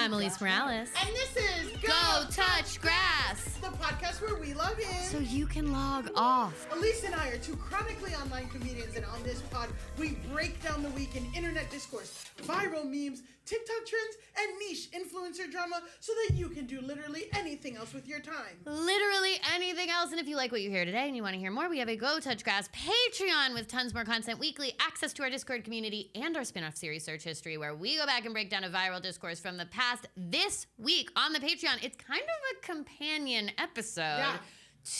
I'm Elise Morales. And this is Go Touch Grass, the podcast where we log in so you can log off. Elise and I are two chronically online comedians, and on this pod, we break down the week in internet discourse, viral memes, TikTok trends, and niche influencer drama so that you can do literally anything else with your time. Literally anything else. And if you like what you hear today and you want to hear more, we have a Go Touch Grass Patreon with tons more content weekly, access to our Discord community, and our spin-off series Search History, where we go back and break down a viral discourse from the past this week on the Patreon. It's kind of a companion episode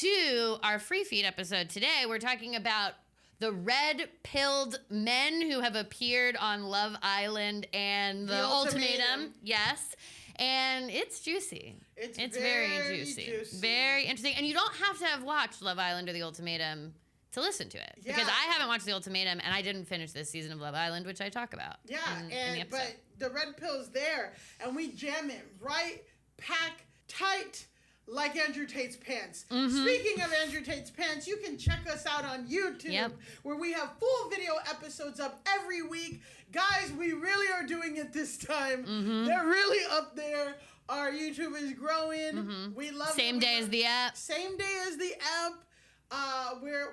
to our free feed episode today. We're talking about the red-pilled men who have appeared on Love Island and the Ultimatum. Yes. And it's juicy. It's very juicy. Very interesting. And you don't have to have watched Love Island or the Ultimatum to listen to it. Yeah. Because I haven't watched the Ultimatum and I didn't finish this season of Love Island, which I talk about. Yeah, in the episode. But the red pill's there and we jam it right, pack, tight, like Andrew Tate's pants. Mm-hmm. Speaking of Andrew Tate's pants, you can check us out on YouTube, where we have full video episodes up every week. Guys, we really are doing it this time. Mm-hmm. They're really up there. Our YouTube is growing. Mm-hmm. We love it. Same day as the app. Same day as the app.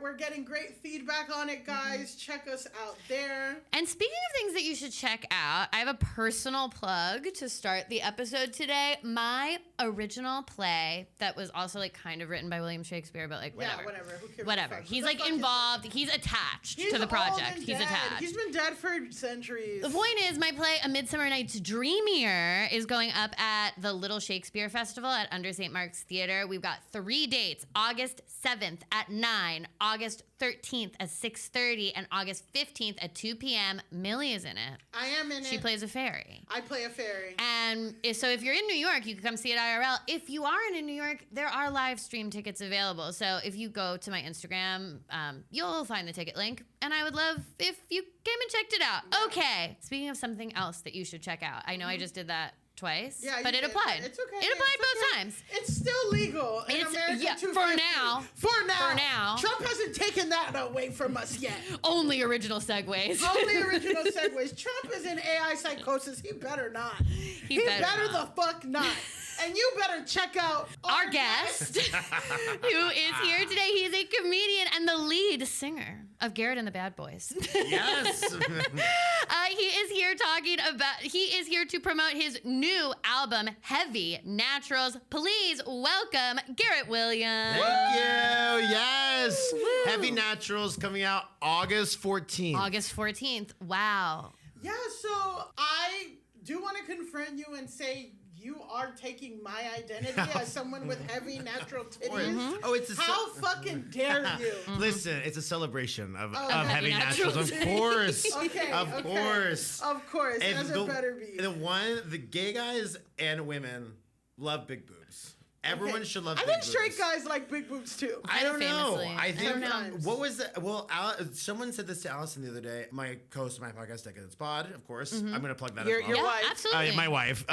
We're getting great feedback on it, guys. Mm-hmm. Check us out there. And speaking of things that you should check out, I have a personal plug to start the episode today. My original play that was also like kind of written by William Shakespeare, but like whatever. Yeah, whatever. Who cares? Whatever. He's like involved. He's attached to the project. He's attached. He's been dead for centuries. The point is, my play, A Midsummer Night's Dreamier, is going up at the Little Shakespeare Festival at Under St. Mark's Theater. We've got 3 dates: August 7th at 9, August 13th at 6:30, and August 15th at 2 p.m. Millie is in it. I am in it. She plays a fairy. I play a fairy. And so if you're in New York, you can come see it IRL. If you aren't in New York, there are live stream tickets available. So if you go to my Instagram, you'll find the ticket link. And I would love if you came and checked it out. Okay. Speaking of something else that you should check out. I know I just did that twice, but it applied. It's okay. It applied both times. It's still legal in America. For now. For now. Trump hasn't taken that away from us yet. Only original segues. Only original segues. Trump is in AI psychosis. He better not. He better the fuck not. And you better check out our guest, who is here today. He's a comedian and the lead singer of Garrett and the Bad Boys. Yes. He is here to promote his new album, Heavy Naturals. Please welcome Garrett Williams. Thank you. Yes. Woo. Heavy Naturals coming out August 14th. August 14th. Wow. Yeah, so I do want to confront you and say you are taking my identity as someone with heavy natural titties. Mm-hmm. Oh, how fucking dare you? Listen, it's a celebration of heavy naturals. Of course. Of course. Of course. As it better be. The gay guys and women love big boobs. Everyone should love big boobs. I think straight guys like big boobs too. I don't know. I think, sometimes. What was that? Well, someone said this to Allison the other day, my co-host of my podcast, Decadence Pod, of course. Mm-hmm. I'm going to plug that as well. Your wife. Absolutely. My wife.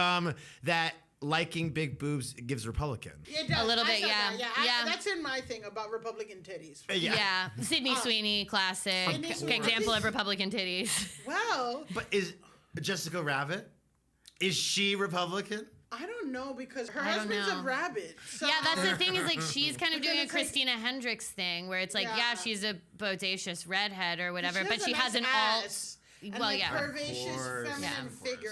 That liking big boobs gives Republican. It does. A little bit, yeah. That's in my thing about Republican titties. Yeah. Sydney Sweeney, classic example of Republican titties. Well. But is Jessica Rabbit, is she Republican? I don't know, because her husband's a rabbit. So. Yeah, that's the thing, is like she's kind of doing a Christina Hendricks thing where it's like, she's a bodacious redhead or whatever, but she has an alt. Curvaceous feminine figure.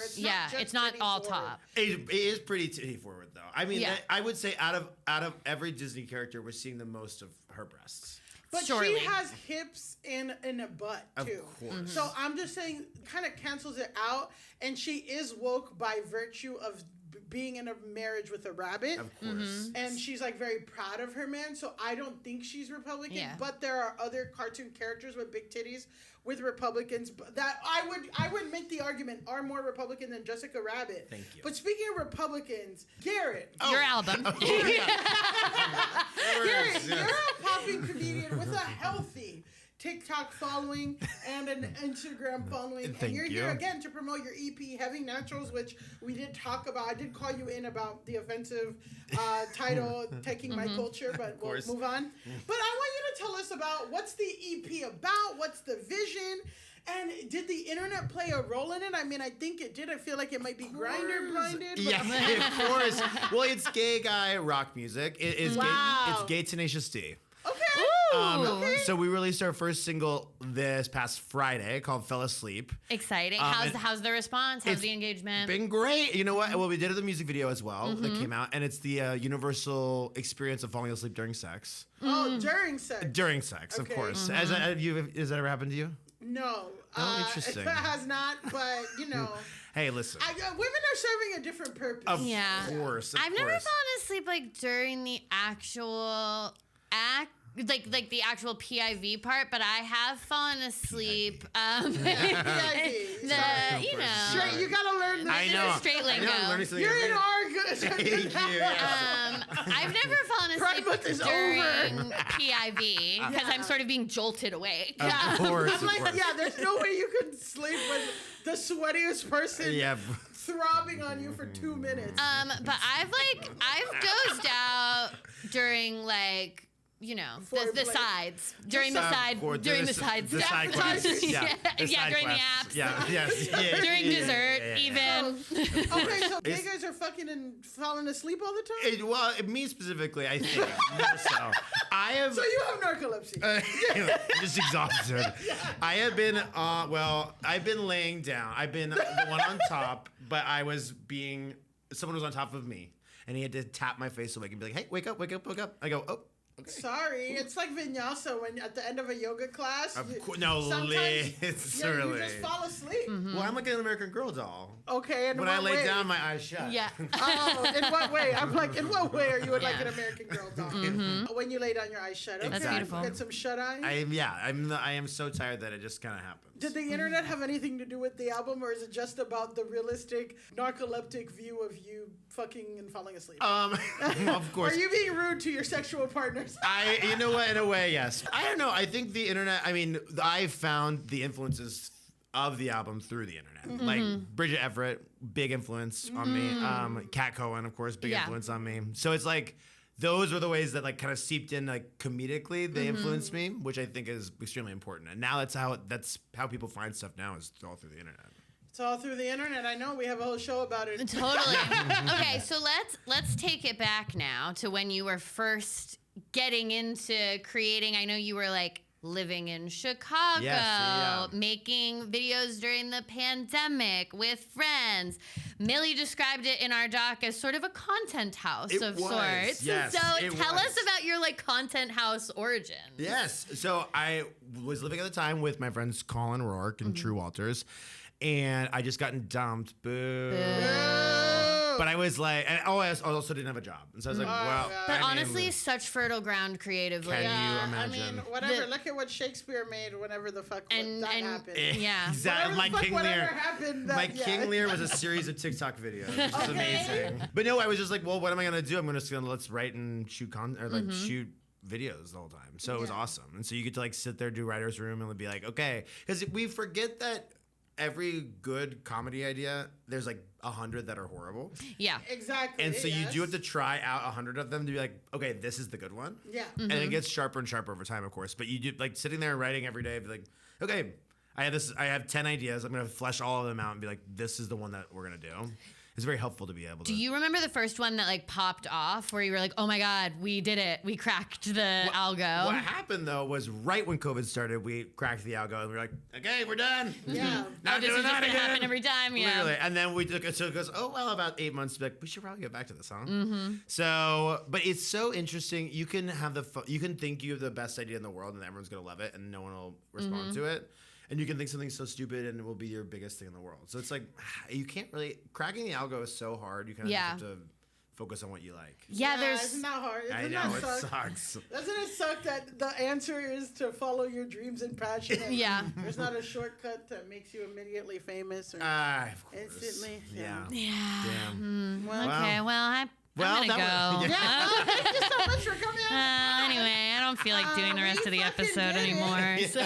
It's not all top. It is pretty titty forward though. I mean, I would say out of every Disney character, we're seeing the most of her breasts. But she has hips and a butt too. Of course. Mm-hmm. So I'm just saying, kind of cancels it out, and she is woke by virtue of being in a marriage with a rabbit. Of course. Mm-hmm. And she's like very proud of her man, so I don't think she's Republican. Yeah. But there are other cartoon characters with big titties with Republicans that I would make the argument are more Republican than Jessica Rabbit. Thank you. But speaking of Republicans, Garrett. Your album. Garrett, you're a popping comedian with a healthy TikTok following and an Instagram following. Thank you're you. here again to promote your EP, Heavy Naturals, which we did talk about. I did call you in about the offensive title, Taking My Culture, but we'll move on. But I want you to tell us about what's the EP about, what's the vision, And did the internet play a role in it? I mean, I think it did. I feel like it might be grinder blinded. Yeah, of course. Well, it's gay guy rock music. It is Wow. it's gay Tenacious D. Okay. Okay. So we released our first single this past Friday called "Fell Asleep." Exciting. and How's the response? How's it's the engagement? Been great. You know what? Well, we did the music video as well that came out, and it's the universal experience of falling asleep during sex. Oh, during sex. During sex, of Okay. course. Has that ever happened to you? No. Oh, interesting. It has not, but you know. Hey, listen. Women are serving a different purpose. Of Yeah. course. I've never fallen asleep like during the actual act. Like the actual PIV part, but I have fallen asleep. PIV. You know, Straight, you gotta learn this. I know. straight lingo. I know, I'm learning something You're in every- our Thank you. Yeah. I've never fallen Pride asleep Month is during over. PIV because I'm sort of being jolted awake. Of course. I'm Of like, course. yeah, there's no way you could sleep with the sweatiest person Yeah. throbbing on you for 2 minutes. But I've dozed out during like. You know, the Foreplay. sides during the Of side course, during the sides. The side quests. Yeah. The Yeah, side during the quests. apps. Yeah. Yes. Yeah, During yeah, dessert, yeah, yeah. even. Okay, so gay It's- guys are fucking and falling asleep all the time? Well, me specifically, I think. More so. I have. So you have narcolepsy. Just exhausted. I have been, I've been laying down. I've been the one on top, but someone was on top of me, and he had to tap my face awake and be like, "Hey, wake up, wake up, wake up." I go, "Oh, okay." Sorry, it's like vinyasa when at the end of a yoga class. No, sometimes- literally. you just fall asleep. Well, I'm like an American Girl doll. Okay, and When I lay down, my eyes shut. Yeah. Oh, in what way? I'm like, in what way are you like an American Girl doll? When you lay down, your eyes shut. Okay. That's beautiful. Get some shut eye. I am so tired that it just kind of happens. Did the internet have anything to do with the album, or is it just about the realistic narcoleptic view of you fucking and falling asleep? Of course. Are you being rude to your sexual partners? You know what? In a way, yes. I don't know. I think the internet. I mean, I found the influences of the album through the internet. Like Bridget Everett, big influence on me. Kat Cohen, of course, big influence on me. So it's like those were the ways that like kind of seeped in like comedically. They influenced me, which I think is extremely important. And now that's how people find stuff now is all through the internet. It's all through the internet. I know we have a whole show about it. Totally. Okay, so let's take it back now to when you were first getting into creating. I know you were like living in Chicago, Yes, making videos during the pandemic with friends. Millie described it in our doc as sort of a content house It of was, sorts. yes, So it tell was. us about your like content house origins. Yes. So I was living at the time with my friends Colin Rourke and True Walters, and I just gotten dumped. Boo. But I was like, and I also didn't have a job, and so I was like, well. God. But I mean, honestly, such fertile ground creatively. Can you I imagine? mean, whatever. Look at what Shakespeare made whenever the fuck that happened. Yeah. Exactly. Whatever the fuck, King whatever Lear. happened, My King Lear was a series of TikTok videos, which is amazing. But no, I was just like, well, what am I gonna do? I'm just gonna let's write and shoot shoot videos the whole time. So it was awesome, and so you get to like sit there, do writer's room, and be like, okay, because we forget that every good comedy idea, there's like 100 that are horrible. Yeah. Exactly. And so you do yes. have to try out 100 of them to be like, okay, this is the good one. Yeah. And it gets sharper and sharper over time, of course. But you do like sitting there and writing every day, be like, okay, I have 10 ideas. I'm gonna flesh all of them out and be like, this is the one that we're gonna do. It's very helpful to be able to. Do you remember the first one that like popped off where you were like, oh my God, we did it. We cracked the algo. What happened though was right when COVID started, we cracked the algo and we were like, okay, we're done. Yeah. Not this doing is just that gonna again. happen every time. Yeah. Literally. And then we took it, so it goes, oh, well, about 8 months to be like, we should probably get back to this, huh? So, but it's so interesting. You can have you can think you have the best idea in the world and everyone's going to love it and no one will respond to it. And you can think something so stupid and it will be your biggest thing in the world. So it's like, you can't really, cracking the algo is so hard. You kind of just have to focus on what you like. Yeah, there's. Isn't that hard? I Doesn't know, that it suck? sucks. Doesn't it suck that the answer is to follow your dreams and passion? And Yeah. There's not a shortcut that makes you immediately famous or Of course. instantly. Yeah. Yeah. Damn. Well, Okay, well, I'm gonna go. that was- yeah. Thank you so much for coming out. Anyway, I don't feel like doing the rest we of the fucking episode did it. anymore. So.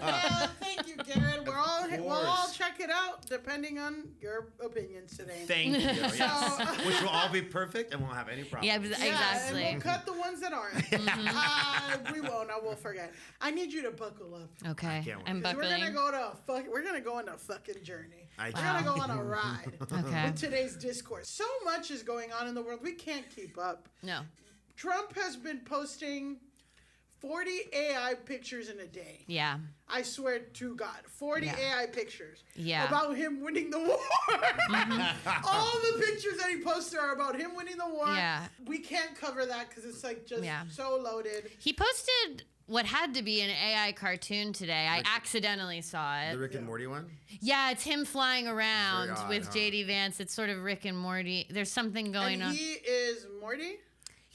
Well, thank you, Garrett. We're all right. Well, I'll check it out depending on your opinions today. Thank you. Yes. Which will all be perfect and won't have any problems. Yeah, exactly. And we'll cut the ones that aren't. We won't. I will forget. I need you to buckle up. Okay. I'm 'Cause buckling. We're gonna go on a fucking journey. We're Wow. gonna go on a ride Okay. with today's discourse. So much is going on in the world. We can't keep up. No. Trump has been posting 40 AI pictures in a day. Yeah. I swear to God, 40 Yeah. AI pictures Yeah. about him winning the war. All the pictures that he posted are about him winning the war. Yeah. We can't cover that because it's like just Yeah. so loaded. He posted what had to be an AI cartoon today. I accidentally saw it. The Rick and Morty one? Yeah, it's him flying around Very odd, with huh? JD Vance. It's sort of Rick and Morty. There's something going And on. he is Morty.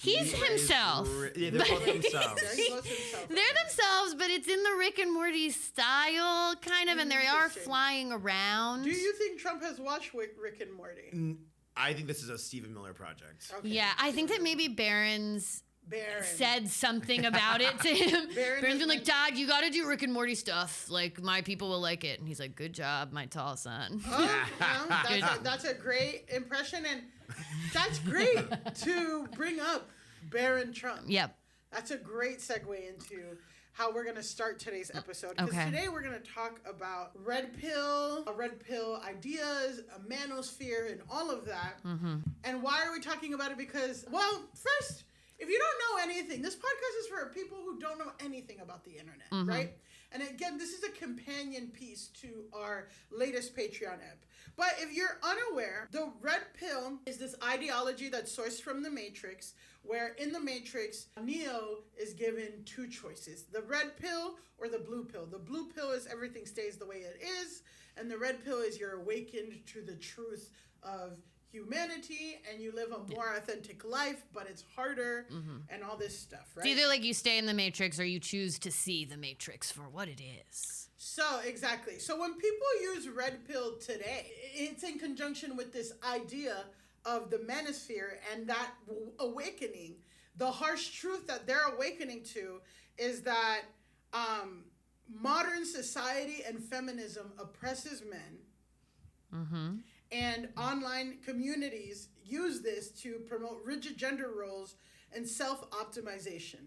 He's himself. Yeah, they're both themselves. Yeah, he was himself. They're themselves, but it's in the Rick and Morty style, kind of, and they are Interesting. flying around. Do you think Trump has watched Rick and Morty? I think this is a Stephen Miller project. Okay. Yeah, I think that maybe Barron's Barron. said something about it to him. Barron Barron's has been like, been- Dad, you got to do Rick and Morty stuff. Like, my people will like it. And he's like, good job, my tall son. Oh, that's a great impression, and that's great to bring up Barron Trump. Yep. That's a great segue into how we're going to start today's episode. Because Okay. today we're going to talk about red pill ideas, a manosphere, and all of that. Mm-hmm. And why are we talking about it? Because, well, first, if you don't know anything, this podcast is for people who don't know anything about the internet, Mm-hmm. right? And again, this is a companion piece to our latest Patreon app. But if you're unaware, the red pill is this ideology that's sourced from the Matrix, where in the Matrix, Neo is given two choices, the red pill or the blue pill. The blue pill is everything stays the way it is, and the red pill is you're awakened to the truth of humanity and you live a more authentic life, but it's harder and all this stuff, right? It's either like you stay in the Matrix or you choose to see the Matrix for what it is. So, exactly. So when people use red pill today, it's in conjunction with this idea of the manosphere and that awakening. The harsh truth that they're awakening to is that modern society and feminism oppresses men. Mm-hmm. And online communities use this to promote rigid gender roles and self-optimization.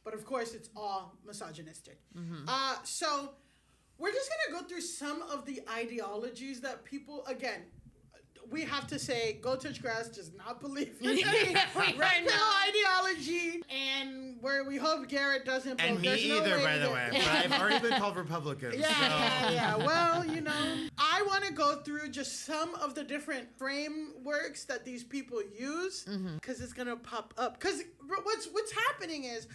But of course, it's all misogynistic. So we're just going to go through some of the ideologies that people, again, we have to say, Go Touch Grass does not believe in any red pill ideology, and where we hope Garrett doesn't vote. And me There's no either, way by to the get- way. But I've already been called Republican. Yeah. Well, you know, I want to go through just some of the different frameworks that these people use, because it's gonna pop up. Because what's happening is,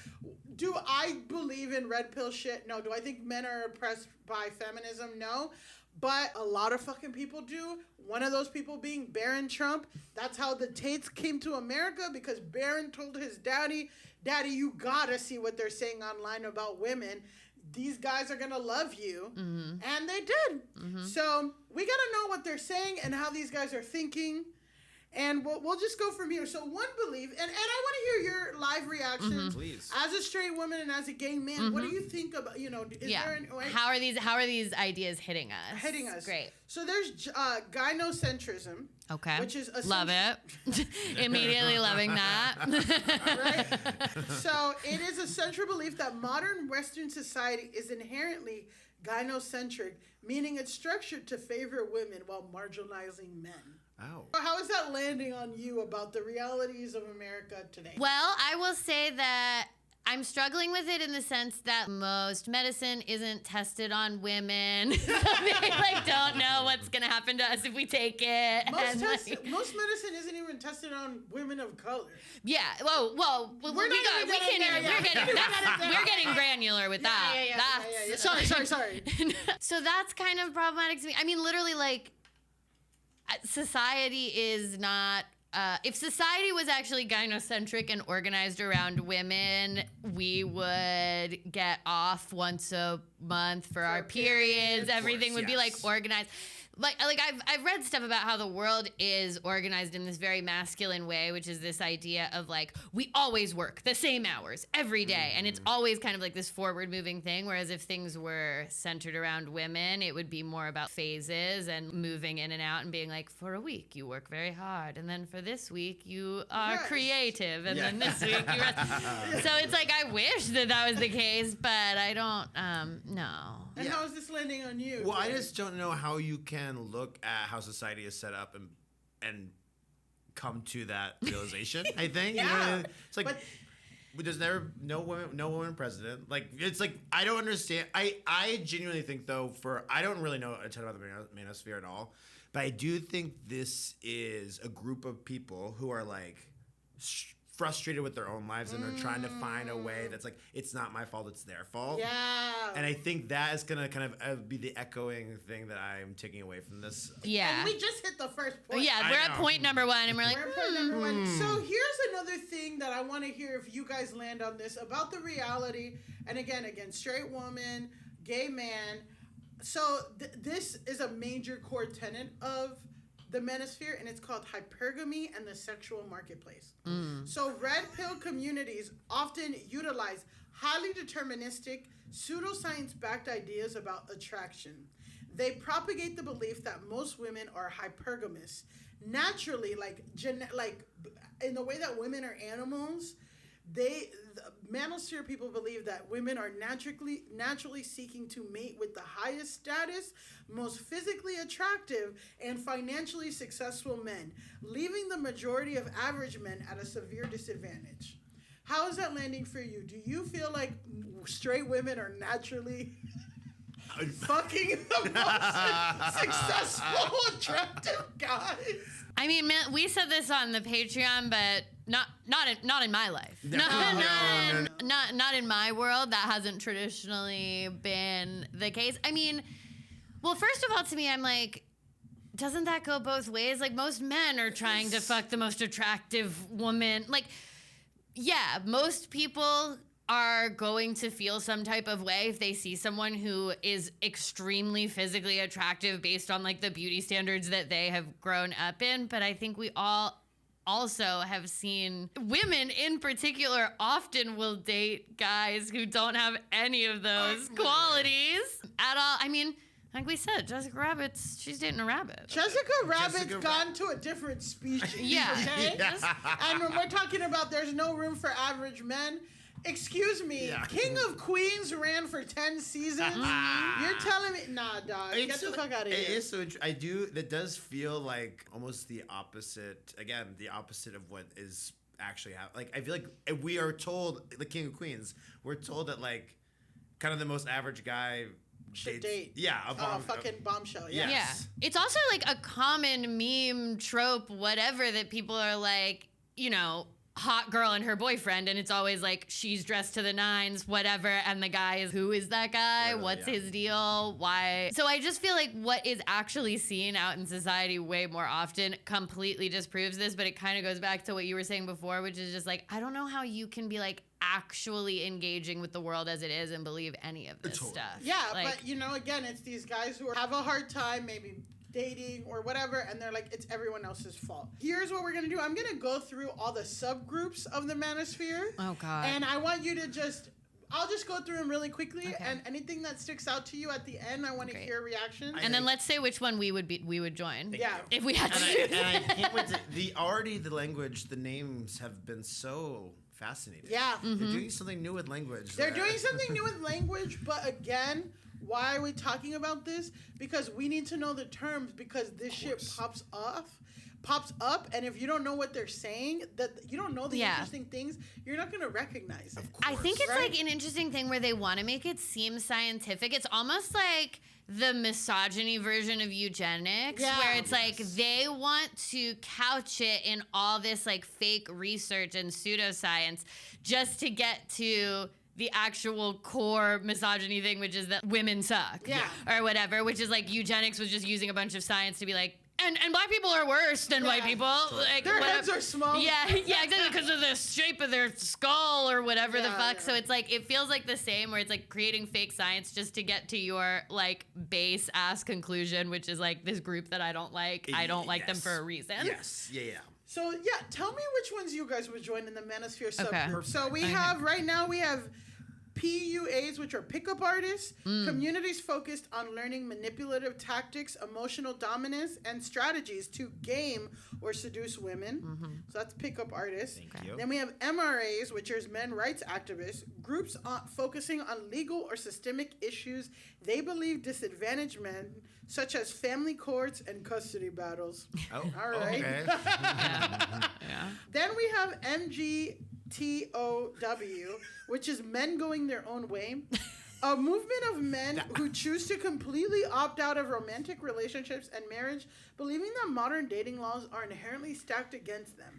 do I believe in red pill shit? No. Do I think men are oppressed by feminism? No. But a lot of fucking people do. One of those people being Barron Trump. That's how the Tates came to America, because Barron told his daddy, you gotta see what they're saying online about women. These guys are gonna love you. And they did. So we gotta know what they're saying and how these guys are thinking. And we'll just go from here. So one belief, and I want to hear your live reactions. Please. As a straight woman and as a gay man, what do you think about, is there an way? How are these ideas hitting us? Hitting us. Great. So there's gynocentrism. Okay. Which is love it. Immediately loving that. Right? So it is a central belief that modern Western society is inherently gynocentric, meaning it's structured to favor women while marginalizing men. Oh. How is that landing on you about the realities of America today? Well, I will say that I'm struggling with it in the sense that most medicine isn't tested on women. So they don't know what's gonna happen to us if we take it. Most And, medicine isn't even tested on women of color. yeah. Well, we're getting granular with that. Sorry. So that's kind of problematic to me. I mean, literally, society is not. If society was actually gynocentric and organized around women, we would get off once a month for our periods. Everything would be yes. organized. I've read stuff about how the world is organized in this very masculine way, which is this idea of like we always work the same hours every day, and it's always kind of like this forward moving thing, whereas if things were centered around women, it would be more about phases and moving in and out and being like, for a week you work very hard, and then for this week you are creative, and then this week you rest. So it's like I wish that was the case, but I don't know. And how is this landing on you? Well, I just don't know how you can look at how society is set up and come to that realization. I think. Yeah. It's like there's no woman president. Like it's like I don't understand. I genuinely think though I don't really know a ton about the Manosphere at all, but I do think this is a group of people who are like frustrated with their own lives and are trying to find a way that's like, it's not my fault, it's their fault. Yeah. And I think that is going to kind of be the echoing thing that I'm taking away from this. Yeah. And we just hit the first point. Yeah, we're at point number 1 and we're like, We're at point number 1. So here's another thing that I want to hear if you guys land on this about the reality. And again, straight woman, gay man. So this is a major core tenet of the Manosphere, and it's called Hypergamy and the Sexual Marketplace. So red pill communities often utilize highly deterministic, pseudoscience-backed ideas about attraction. They propagate the belief that most women are hypergamous. Naturally, like in the way that women are animals, the Manosphere people believe that women are naturally seeking to mate with the highest status, most physically attractive, and financially successful men, leaving the majority of average men at a severe disadvantage. How is that landing for you? Do you feel like straight women are naturally fucking the most successful, attractive guys? I mean, man, we said this on the Patreon, but not in my life. No. Not in my world. That hasn't traditionally been the case. I mean, well, first of all, to me, I'm like, doesn't that go both ways? Like, most men are trying to fuck the most attractive woman. Like, yeah, most people are going to feel some type of way if they see someone who is extremely physically attractive based on like the beauty standards that they have grown up in. But I think we all also have seen women in particular often will date guys who don't have any of those qualities at all. I mean, like we said, Jessica Rabbit's, she's dating a rabbit. Jessica Rabbit's gone to a different species. Yeah. Okay? And when we're talking about there's no room for average men, excuse me, King of Queens ran for 10 seasons. You're telling me, nah, dog, get the fuck out of here. It is so. That does feel like almost the opposite. Again, the opposite of what is actually happening. Like I feel like we are told, the King of Queens, we're told that like kind of the most average guy should date. Yeah, a fucking bombshell. Yes. Yeah. It's also like a common meme trope, whatever, that people are like, you know, hot girl and her boyfriend, and it's always like she's dressed to the nines, whatever, and the guy is, who is that guy? What's his deal? Why? So I just feel like what is actually seen out in society way more often completely disproves this, but it kind of goes back to what you were saying before, which is just like, I don't know how you can be like actually engaging with the world as it is and believe any of this stuff. Yeah, like, but you know, again, it's these guys who have a hard time maybe dating or whatever, and they're like, it's everyone else's fault. Here's what we're gonna do. I'm gonna go through all the subgroups of the Manosphere. Oh God. And I want you to I'll just go through them really quickly, and anything that sticks out to you at the end, I want to hear reactions. And then let's say which one we would join. Yeah. If we had to. And I can't wait to, the language, the names have been so fascinating. Yeah. They're doing something new with language. They're doing something new with language, but again, why are we talking about this? Because we need to know the terms, because this shit pops up, and if you don't know what they're saying, that you don't know the interesting things, you're not going to recognize it. I think it's like an interesting thing where they want to make it seem scientific. It's almost like the misogyny version of eugenics, where it's like they want to couch it in all this like fake research and pseudoscience just to get to the actual core misogyny thing, which is that women suck, or whatever, which is like eugenics was just using a bunch of science to be like, And black people are worse than white people. Like, their heads are small. Yeah, exactly, because of the shape of their skull or whatever the fuck. Yeah. So it's like, it feels like the same, where it's like creating fake science just to get to your like base ass conclusion, which is like this group that I don't like. I don't like them for a reason. Yes. Yeah. So yeah, tell me which ones you guys would join in the Manosphere Okay. subgroup. So we have right now PUAs, which are pickup artists, communities focused on learning manipulative tactics, emotional dominance, and strategies to game or seduce women. So that's pickup artists. Thank you. Then we have MRAs, which is men rights activists, groups focusing on legal or systemic issues they believe disadvantage men, such as family courts and custody battles. Oh, All right. Okay. Yeah. Then we have MGTOW, which is men going their own way. A movement of men who choose to completely opt out of romantic relationships and marriage, believing that modern dating laws are inherently stacked against them.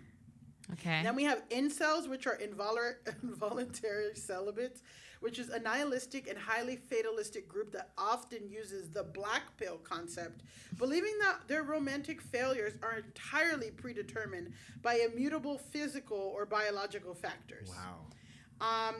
Okay. Then we have incels, which are involuntary celibates, which is a nihilistic and highly fatalistic group that often uses the black pill concept, believing that their romantic failures are entirely predetermined by immutable physical or biological factors. Wow.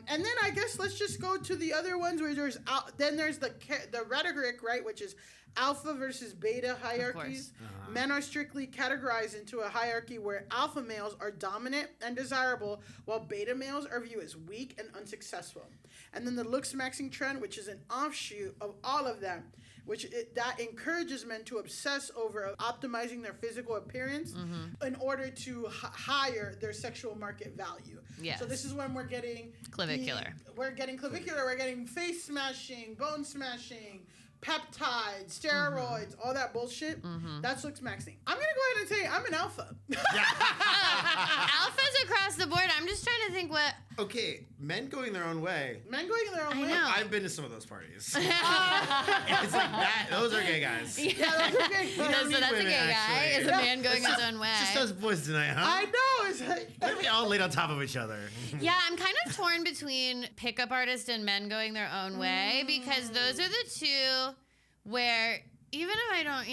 And then I guess let's just go to the other ones where there's the rhetoric, right, which is alpha versus beta hierarchies. Men are strictly categorized into a hierarchy where alpha males are dominant and desirable, while beta males are viewed as weak and unsuccessful. And then the looks maxing trend, which is an offshoot of all of them, that encourages men to obsess over optimizing their physical appearance in order to higher their sexual market value. Yes. So this is when we're getting Clavicular. We're getting face smashing, bone smashing, peptides, steroids, all that bullshit. That's looks maxing. I'm gonna go ahead and say I'm an alpha. Alphas across the board. I'm just trying to think what. Okay, men going their own way. Men going their own way. know. I've been to some of those parties. It's like that. Those are gay guys. Yeah, that's okay. don't So need that's a women, gay guy. actually. Is a man going his own way. Just us boys tonight, huh? I know. It's like, Why are we all laid on top of each other? Yeah, I'm kind of torn between pickup artists and men going their own way, because those are the two where even if I don't,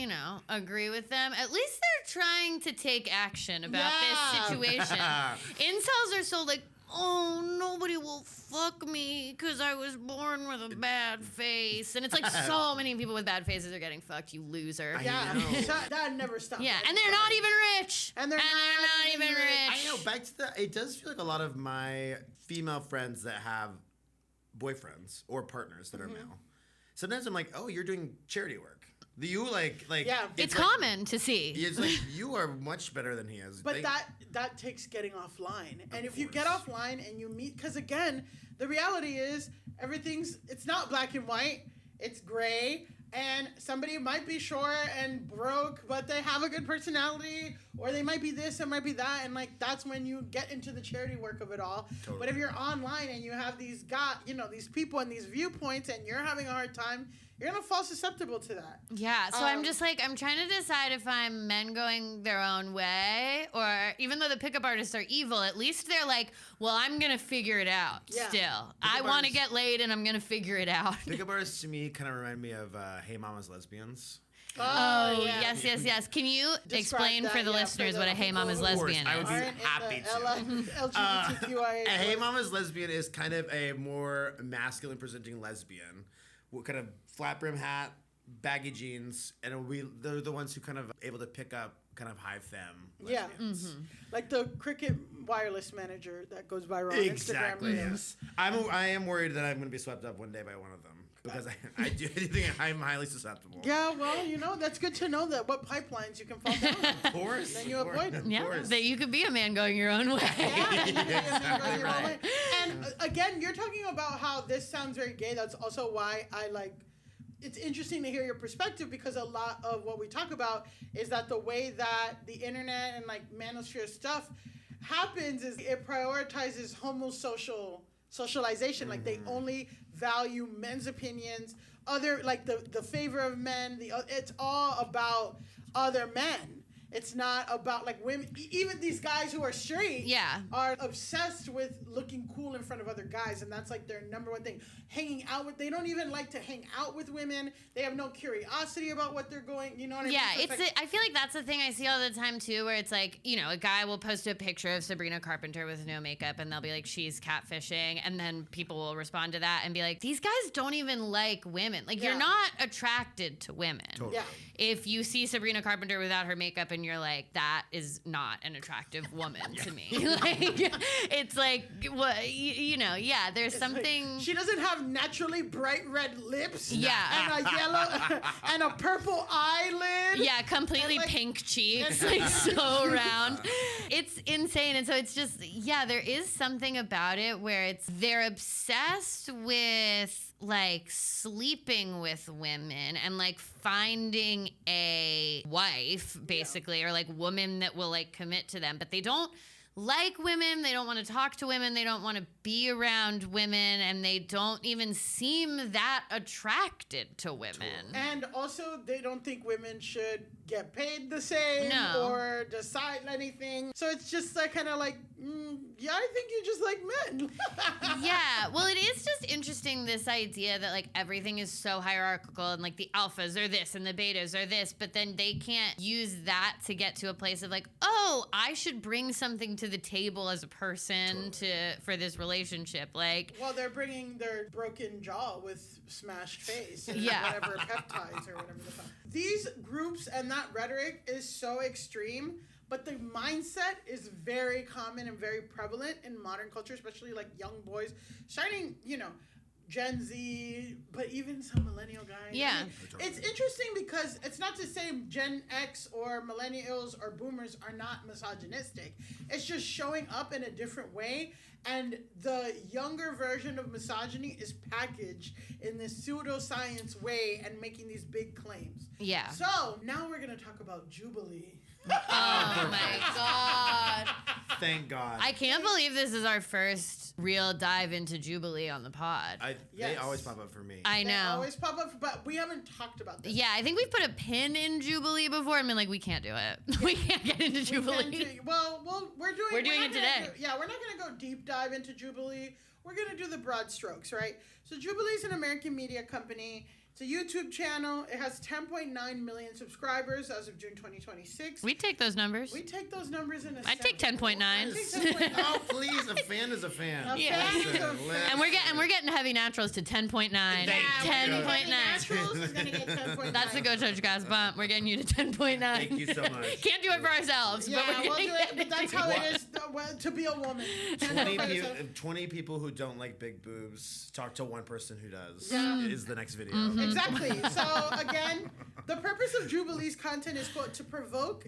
agree with them, at least they're trying to take action about this situation. Incels are so like, oh, nobody will fuck me because I was born with a bad face. And it's like so many people with bad faces are getting fucked, you loser. yeah, know. that never stops. Yeah, and they're not even rich. And they're not even rich. I know, back to the, it does feel like a lot of my female friends that have boyfriends or partners that are male. Sometimes I'm like, oh, you're doing charity work. You like Yeah. It's like, common to see. It's like you are much better than he is. But that takes getting offline. And if you get offline and you meet, because again, the reality is it's not black and white, it's gray. And somebody might be short and broke, but they have a good personality, or they might be this and might be that, and like that's when you get into the charity work of it all. Totally. But if you're online and you have these these people and these viewpoints, and you're having a hard time, you're gonna fall susceptible to that. Yeah, so I'm just like, I'm trying to decide if I'm men going their own way, or even though the pickup artists are evil, at least they're like, well, I'm going to figure it out still. I want to get laid and I'm going to figure it out. Pickup artists to me kind of remind me of Hey Mama's Lesbians. Oh, yes. Can you explain for the listeners what a Hey Mama's lesbian I would is? be happy to. LGBTQIA. A Hey Mama's lesbian is kind of a more masculine presenting lesbian. What kind of flat brim hat, baggy jeans, and they're the ones who kind of able to pick up kind of high femme lesbians. Like the Cricket wireless manager that goes viral on Exactly. Instagram. Yes. I am worried that I'm going to be swept up one day by one of them because I do think I'm highly susceptible. Yeah, well, that's good to know that what pipelines you can fall down. Of course. Then you avoid them. Yeah, that you could be a man going your own way. Exactly right. And again, you're talking about how this sounds very gay. That's also why I like. It's interesting to hear your perspective, because a lot of what we talk about is that the way that the internet and like manosphere stuff happens is it prioritizes homosocial socialization. Like they only value men's opinions, other like the favor of men. It's all about other men. It's not about like women. Even these guys who are straight are obsessed with looking cool in front of other guys, and that's like their number one thing. Hanging out with, they don't even like to hang out with women. They have no curiosity about what they're going, you know what I mean? Yeah, So I feel like that's the thing I see all the time too, where it's like, you know, a guy will post a picture of Sabrina Carpenter with no makeup and they'll be like, she's catfishing, and then people will respond to that and be like, these guys don't even like women. Like, you're not attracted to women. Totally. Yeah. If you see Sabrina Carpenter without her makeup and you're like, that is not an attractive woman to me. Like, it's like, what, you know, there's something. Like, she doesn't have naturally bright red lips. Yeah. And a yellow and a purple eyelid. Yeah, completely like, pink cheeks, like so round. It's insane. And so it's just, there is something about it where they're obsessed with like sleeping with women and like finding a wife basically, or like woman that will like commit to them, but they don't like women, they don't want to talk to women, they don't want to be around women, and they don't even seem that attracted to women. And also, they don't think women should get paid the same or decide anything. So it's just like kind of like, I think you just like men. Well, it is just interesting, this idea that like everything is so hierarchical and like the alphas are this and the betas are this, but then they can't use that to get to a place of like, oh, I should bring something to the table as a person for this relationship. Like, well, they're bringing their broken jaw with smashed face and whatever peptides or whatever the fuck. These groups and that rhetoric is so extreme, but the mindset is very common and very prevalent in modern culture, especially like young boys starting, Gen Z, but even some millennial guys. Yeah. I mean, it's interesting because it's not to say Gen X or millennials or boomers are not misogynistic. It's just showing up in a different way. And the younger version of misogyny is packaged in this pseudoscience way and making these big claims. Yeah. So now we're going to talk about Jubilee. Oh my God. Thank God. I can't believe this is our first real dive into Jubilee on the pod. They always pop up for me. I know. They always pop up, but we haven't talked about this. Yeah, I think we've put a pin in Jubilee before and been like, we can't do it. We can't get into Jubilee. Well, we're doing it today. We're not going to go deep dive into Jubilee. We're going to do the broad strokes, right? So Jubilee is an American media company. It's a YouTube channel. It has 10.9 million subscribers as of June 2026. We take those numbers. We take those numbers in a I take 10.9. Oh, please, a fan is a fan. And we're getting heavy naturals to 10.9. 10.9. Naturals is going to get 10.9. That's the Go Touch Grass bump. We're getting you to 10.9. Thank you so much. Can't do it for ourselves. Yeah, but we'll do it. But that's how it is to be a woman. 20 people who don't like big boobs talk to one person who does. Yeah. Is the next video. Mm-hmm. Exactly. So again, the purpose of Jubilee's content is quote to provoke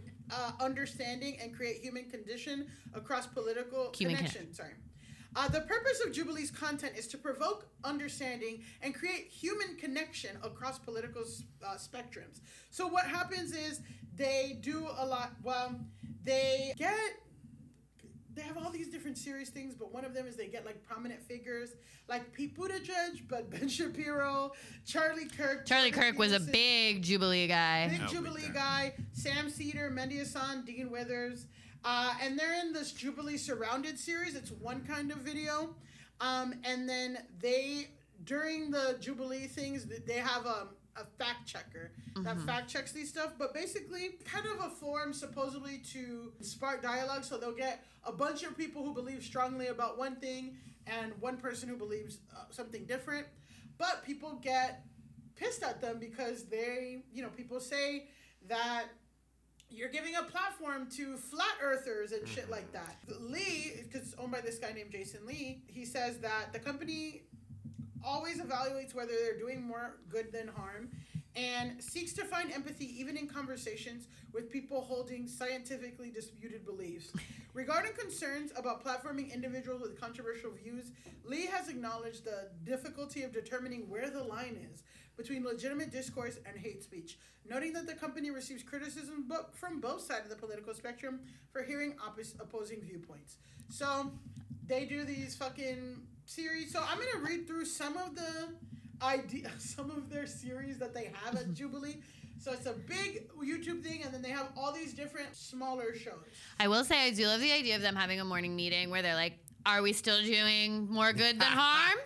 understanding and create human condition across political connection. The purpose of Jubilee's content is to provoke understanding and create human connection across political spectrums. So what happens is they do a lot. Well, they have all these different serious things, but one of them is they get like prominent figures like Pete Buttigieg, but Ben Shapiro, Charlie Kirk. Charlie Kirk was a big Jubilee guy. Big Jubilee guy. Sam Cedar, Mendy Hassan, Dean Withers. And they're in this Jubilee Surrounded series. It's one kind of video. And then during the Jubilee things, they have a fact checker that fact checks these stuff, but basically kind of a forum supposedly to spark dialogue. So they'll get a bunch of people who believe strongly about one thing and one person who believes something different, but people get pissed at them because people say that you're giving a platform to flat earthers and shit like that. Lee, because it's owned by this guy named Jason Lee, he says that the company always evaluates whether they're doing more good than harm and seeks to find empathy even in conversations with people holding scientifically disputed beliefs. Regarding concerns about platforming individuals with controversial views, Lee has acknowledged the difficulty of determining where the line is between legitimate discourse and hate speech, noting that the company receives criticism from both sides of the political spectrum for hearing opposing viewpoints. So they do these fucking series. So I'm gonna read through some of their series that they have at Jubilee, So it's a big YouTube thing, and then they have all these different smaller shows. I will say I do love the idea of them having a morning meeting where they're like, are we still doing more good than harm?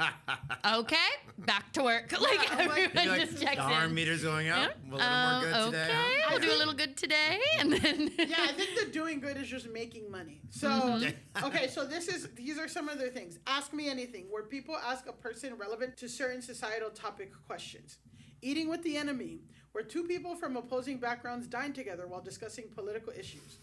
Okay, back to work. Like everyone just checks the in. harm meter's going up. A little more good today. Okay, Huh? we'll do a little good today, and then. Yeah, I think the doing good is just making money. So, okay, so these are some other things. Ask Me Anything, where people ask a person relevant to certain societal topic questions. Eating with the Enemy, where two people from opposing backgrounds dine together while discussing political issues.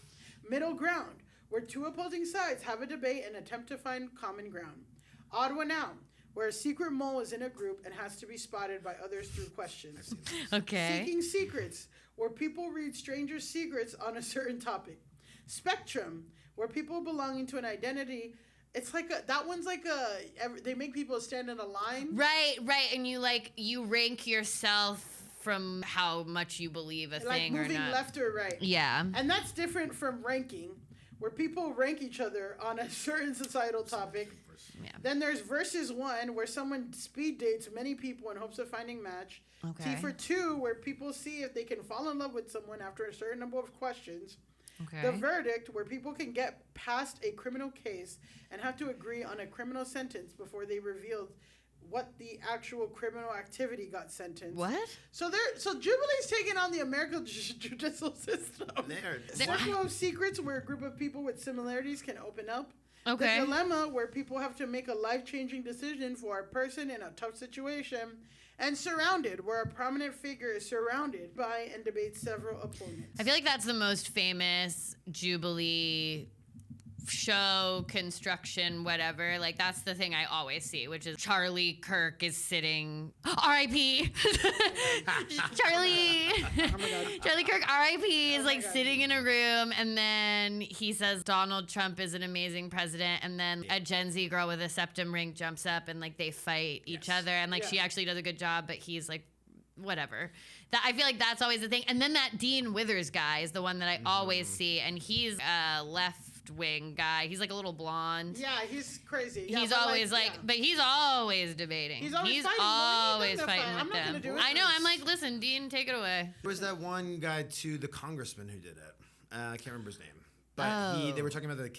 Middle Ground, where two opposing sides have a debate and attempt to find common ground. Odd One Out, where a secret mole is in a group and has to be spotted by others through questions. Okay. Seeking Secrets, where people read strangers' secrets on a certain topic. Spectrum, where people belonging to an identity, it's like that one's like they make people stand in a line. Right, and you rank yourself from how much you believe a like thing or moving not. left or right. Yeah. And that's different from ranking, where people rank each other on a certain societal topic. Yeah. Then there's Versus One, where someone speed dates many people in hopes of finding match. Okay. T for Two, where people see if they can fall in love with someone after a certain number of questions. Okay. The Verdict, where people can get past a criminal case and have to agree on a criminal sentence before they reveal what the actual criminal activity got sentenced. What? So Jubilee's taking on the American judicial system. Circle of Secrets, where a group of people with similarities can open up. Okay. The Dilemma, where people have to make a life-changing decision for a person in a tough situation. And Surrounded, where a prominent figure is surrounded by and debates several opponents. I feel like that's the most famous Jubilee show, construction, whatever. Like, that's the thing I always see, which is Charlie Kirk is sitting. R.I.P. Charlie. Oh my God. Charlie Kirk, R.I.P. is Oh my like God. sitting in a room, and then he says Donald Trump is an amazing president, and then a Gen Z girl with a septum ring jumps up and like they fight each other, and like she actually does a good job, but he's like, whatever. That I feel like that's always the thing. And then that Dean Withers guy is the one that I always see, and he's a left-wing guy. He's like a little blonde. Yeah, he's crazy. He's always but he's always debating. He's always fighting. always Well, he fighting doesn't with fight. I'm not them. gonna do it. I know. I'm like, listen, Dean, take it away. There was that one guy to the congressman who did it. I can't remember his name. But they were talking about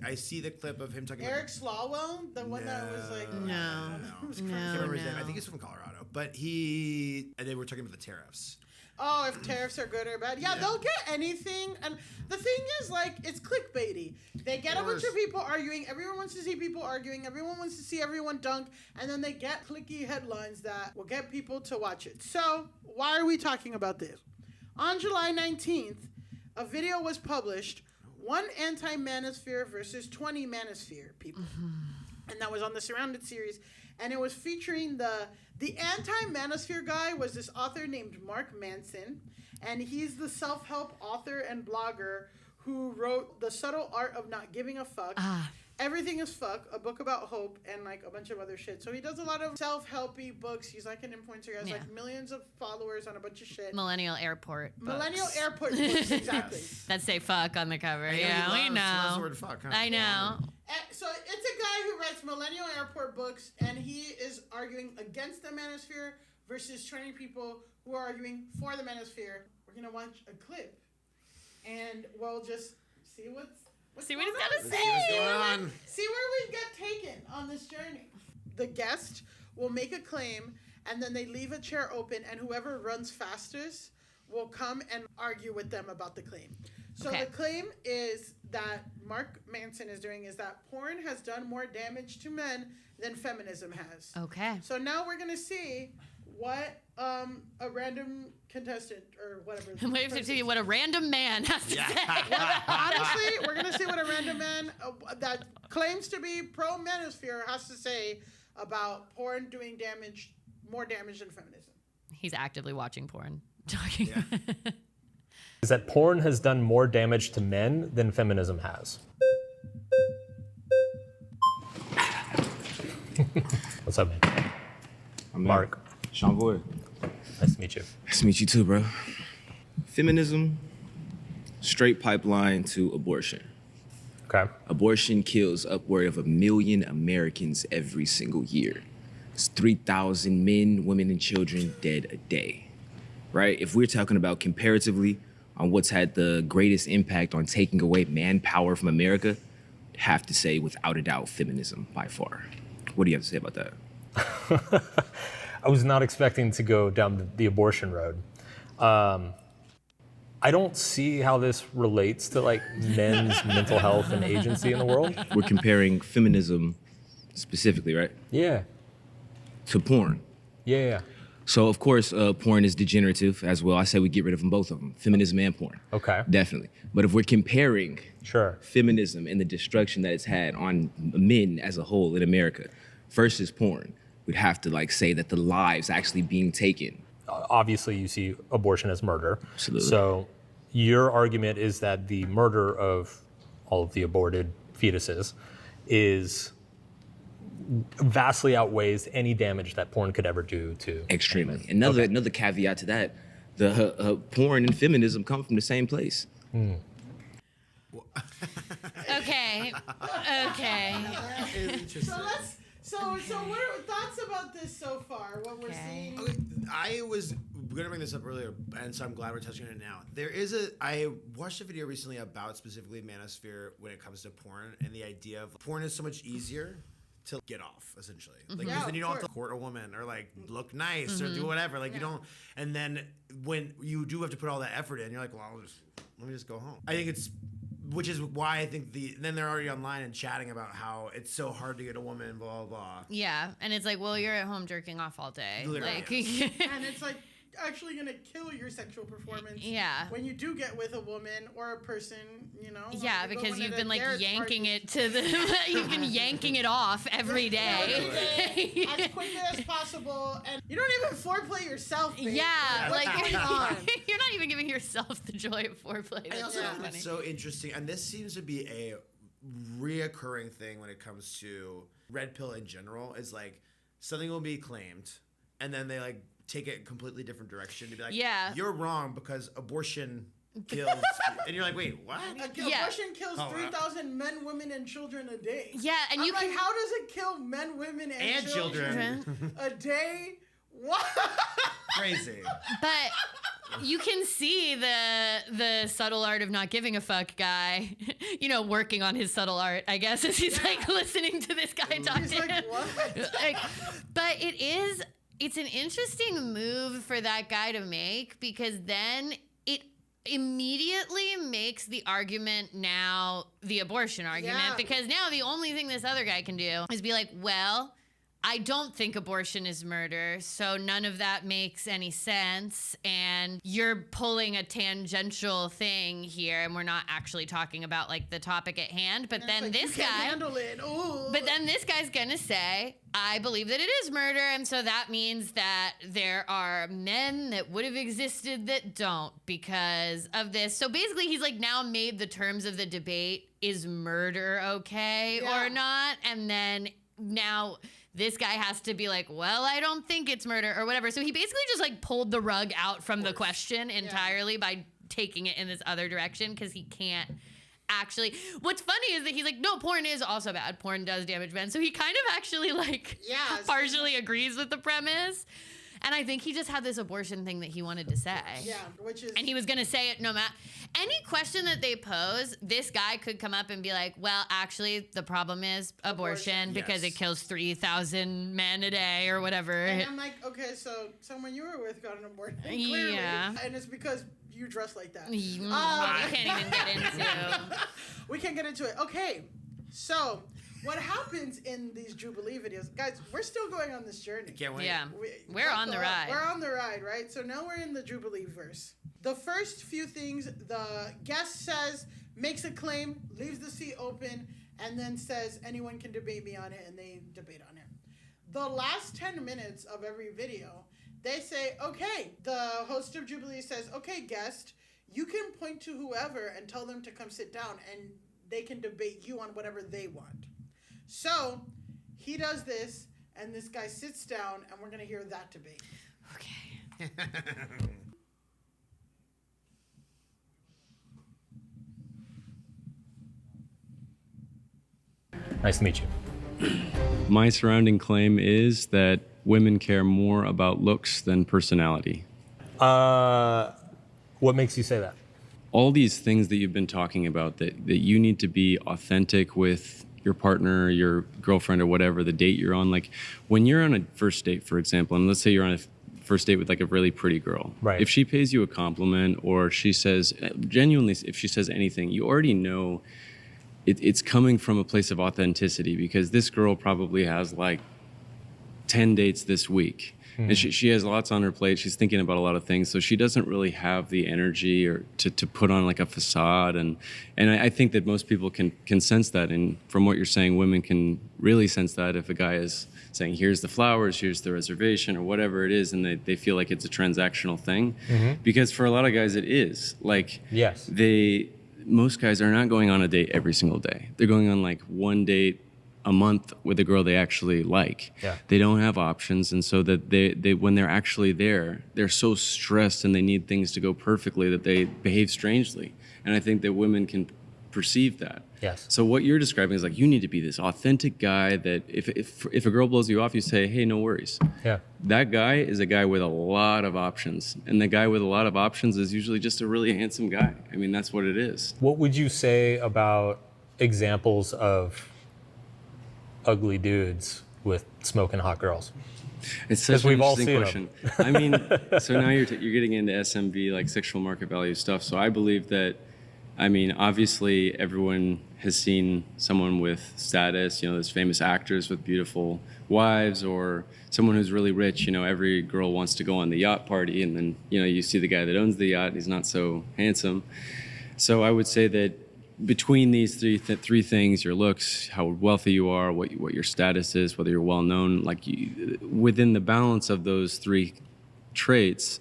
I see the clip of him talking Eric about Swalwell, the one that was like, No. I was can't crazy. remember his name. I think he's from Colorado. But they were talking about the tariffs. Oh, if tariffs are good or bad. Yeah, they'll get anything. And the thing is, like, it's clickbaity. They get a bunch of people arguing. Everyone wants to see people arguing. Everyone wants to see everyone dunk. And then they get clicky headlines that will get people to watch it. So, why are we talking about this? On July 19th, a video was published, 1 anti-manosphere versus 20 manosphere people. And that was on the Surrounded series. And it was featuring the anti-manosphere guy was this author named Mark Manson. And he's the self-help author and blogger who wrote The Subtle Art of Not Giving a Fuck. Everything is Fuck, a book about hope, and like a bunch of other shit. So he does a lot of self-helpy books. He's like an influencer. He has like millions of followers on a bunch of shit. Millennial Airport books. Millennial Airport books, exactly. That say fuck on the cover. He Yeah, we loves the know. word fuck, huh? I know. So it's a guy who writes Millennial Airport books, and he is arguing against the manosphere versus 20 people who are arguing for the manosphere. We're going to watch a clip, and we'll just see what's See what he's got to See what's say. going on. See where we get taken on this journey. The guest will make a claim, and then they leave a chair open, and whoever runs fastest will come and argue with them about the claim. So the claim is that Mark Manson is doing is that porn has done more damage to men than feminism has. Okay. So now we're going to see what a random contestant or whatever. Wait to see what a random man has to say. Honestly, we're going to see what a random man that claims to be pro-manosphere has to say about porn doing more damage than feminism. He's actively watching porn. Talking. Yeah. Is that porn has done more damage to men than feminism has. What's up, man? I'm Mark. Sean Boyd. Nice to meet you. Nice to meet you too, bro. Feminism, straight pipeline to abortion. Okay. Abortion kills upward of 1 million Americans every single year. It's 3,000 men, women, and children dead a day. right? If we're talking about comparatively on what's had the greatest impact on taking away manpower from America, have to say without a doubt feminism by far. What do you have to say about that? I was not expecting to go down the abortion road. I don't see how this relates to like men's mental health and agency in the world. We're comparing feminism specifically, right? Yeah. To porn. Yeah. So of course, porn is degenerative as well. I say we get rid of them, both of them, feminism and porn. Okay. Definitely. But if we're comparing Sure. feminism and the destruction that it's had on men as a whole in America versus porn, we'd have to like say that the lives actually being taken. Obviously, you see abortion as murder. Absolutely. So your argument is that the murder of all of the aborted fetuses is vastly outweighs any damage that porn could ever do to Extremely. Another caveat to that, the porn and feminism come from the same place. Okay. So what are thoughts about this so far? What we're seeing? Okay, I was going to bring this up earlier, and so I'm glad we're touching on it now. I watched a video recently about specifically Manosphere when it comes to porn, and the idea of porn is so much easier to get off, essentially. Like, because then you don't have to court a woman or like look nice or do whatever. Like you don't, and then when you do have to put all that effort in, you're like, well, let me just go home. I think which is why I think then they're already online and chatting about how it's so hard to get a woman, blah, blah, blah. Yeah, and it's like, well, you're at home jerking off all day. Literally, like, And it's like actually gonna kill your sexual performance. Yeah. When you do get with a woman or a person, you know. yeah, because you've been like Garrett's yanking party. it to the, you've been yanking it off every day. As quickly as possible, and you don't even foreplay yourself. Babe. Yeah, What's like going on? you're not even giving yourself the joy of foreplay. I That's also so think funny. it's so interesting, and this seems to be a reoccurring thing when it comes to red pill in general, is like something will be claimed, and then they like take it a completely different direction to be like, Yeah. you're wrong because abortion kills. And you're like, wait, what? Yeah. Abortion kills 3,000 men, women, and children a day. Yeah, and I'm you like, can. how does it kill men, women, and children. a day? What? Crazy. But you can see the subtle art of not giving a fuck guy, working on his subtle art, I guess, as he's like listening to this guy talk He's to like, him. what? Like, but it's an interesting move for that guy to make, because then it immediately makes the argument now the abortion argument, Yeah. because now the only thing this other guy can do is be like, well, I don't think abortion is murder, so none of that makes any sense, and you're pulling a tangential thing here, and we're not actually talking about like the topic at hand. But then Like, this you can't guy, handle it. Ooh. but then this guy's gonna say, I believe that it is murder, and so that means that there are men that would have existed that don't because of this. So basically, he's like now made the terms of the debate, is murder okay Yeah. or not? And then now this guy has to be like, well, I don't think it's murder or whatever. So he basically just like pulled the rug out from the question entirely by taking it in this other direction, because he can't actually. What's funny is that he's like, no, porn is also bad. Porn does damage men. So he kind of actually like partially agrees with the premise. And I think he just had this abortion thing that he wanted to say. Yeah, which is. And he was going to say it no matter. Any question that they pose, this guy could come up and be like, well, actually, the problem is abortion because it kills 3,000 men a day or whatever. And I'm like, okay, so someone you were with got an abortion, clearly. Yeah. And it's because you dress like that. I can't even get into. We can't get into it. Okay, so what happens in these Jubilee videos, guys? We're still going on this journey. Can't wait. Yeah, we're on the ride. We're on the ride, right? So now we're in the Jubilee verse. The first few things, the guest says, makes a claim, leaves the seat open, and then says anyone can debate me on it, and they debate on it. The last 10 minutes of every video, they say, okay, the host of Jubilee says, okay, guest, you can point to whoever and tell them to come sit down, and they can debate you on whatever they want. So he does this, and this guy sits down, and we're going to hear that debate. Okay. Nice to meet you. My surrounding claim is that women care more about looks than personality. What makes you say that? All these things that you've been talking about, that you need to be authentic with your partner, your girlfriend, or whatever, the date you're on. Like when you're on a first date, for example, and let's say you're on a first date with like a really pretty girl. Right. If she pays you a compliment, or she says, genuinely, if she says anything, you already know it's coming from a place of authenticity, because this girl probably has like 10 dates this week. And she has lots on her plate. She's thinking about a lot of things. So she doesn't really have the energy or to put on like a facade. And I think that most people can sense that. And from what you're saying, women can really sense that if a guy is saying, here's the flowers, here's the reservation, or whatever it is, and they feel like it's a transactional thing. Because for a lot of guys, it is. Like, Yes. Most guys are not going on a date every single day. They're going on like one date a month with a girl they actually like. Yeah. They don't have options, and so that they when they're actually there, they're so stressed and they need things to go perfectly that they behave strangely. And I think that women can perceive that. Yes. So what you're describing is like, you need to be this authentic guy that if a girl blows you off, you say, hey, no worries. Yeah. That guy is a guy with a lot of options, and the guy with a lot of options is usually just a really handsome guy. I mean, that's what it is. What would you say about examples of ugly dudes with smoking hot girls? It's such 'Cause an we've all interesting seen question. I mean, so now you're getting into SMV, like sexual market value stuff. So I believe that, I mean, obviously everyone has seen someone with status, there's famous actors with beautiful wives, or someone who's really rich. Every girl wants to go on the yacht party, and then, you see the guy that owns the yacht and he's not so handsome. So I would say that between these three things, your looks, how wealthy you are, what your status is, whether you're well known, like within the balance of those three traits,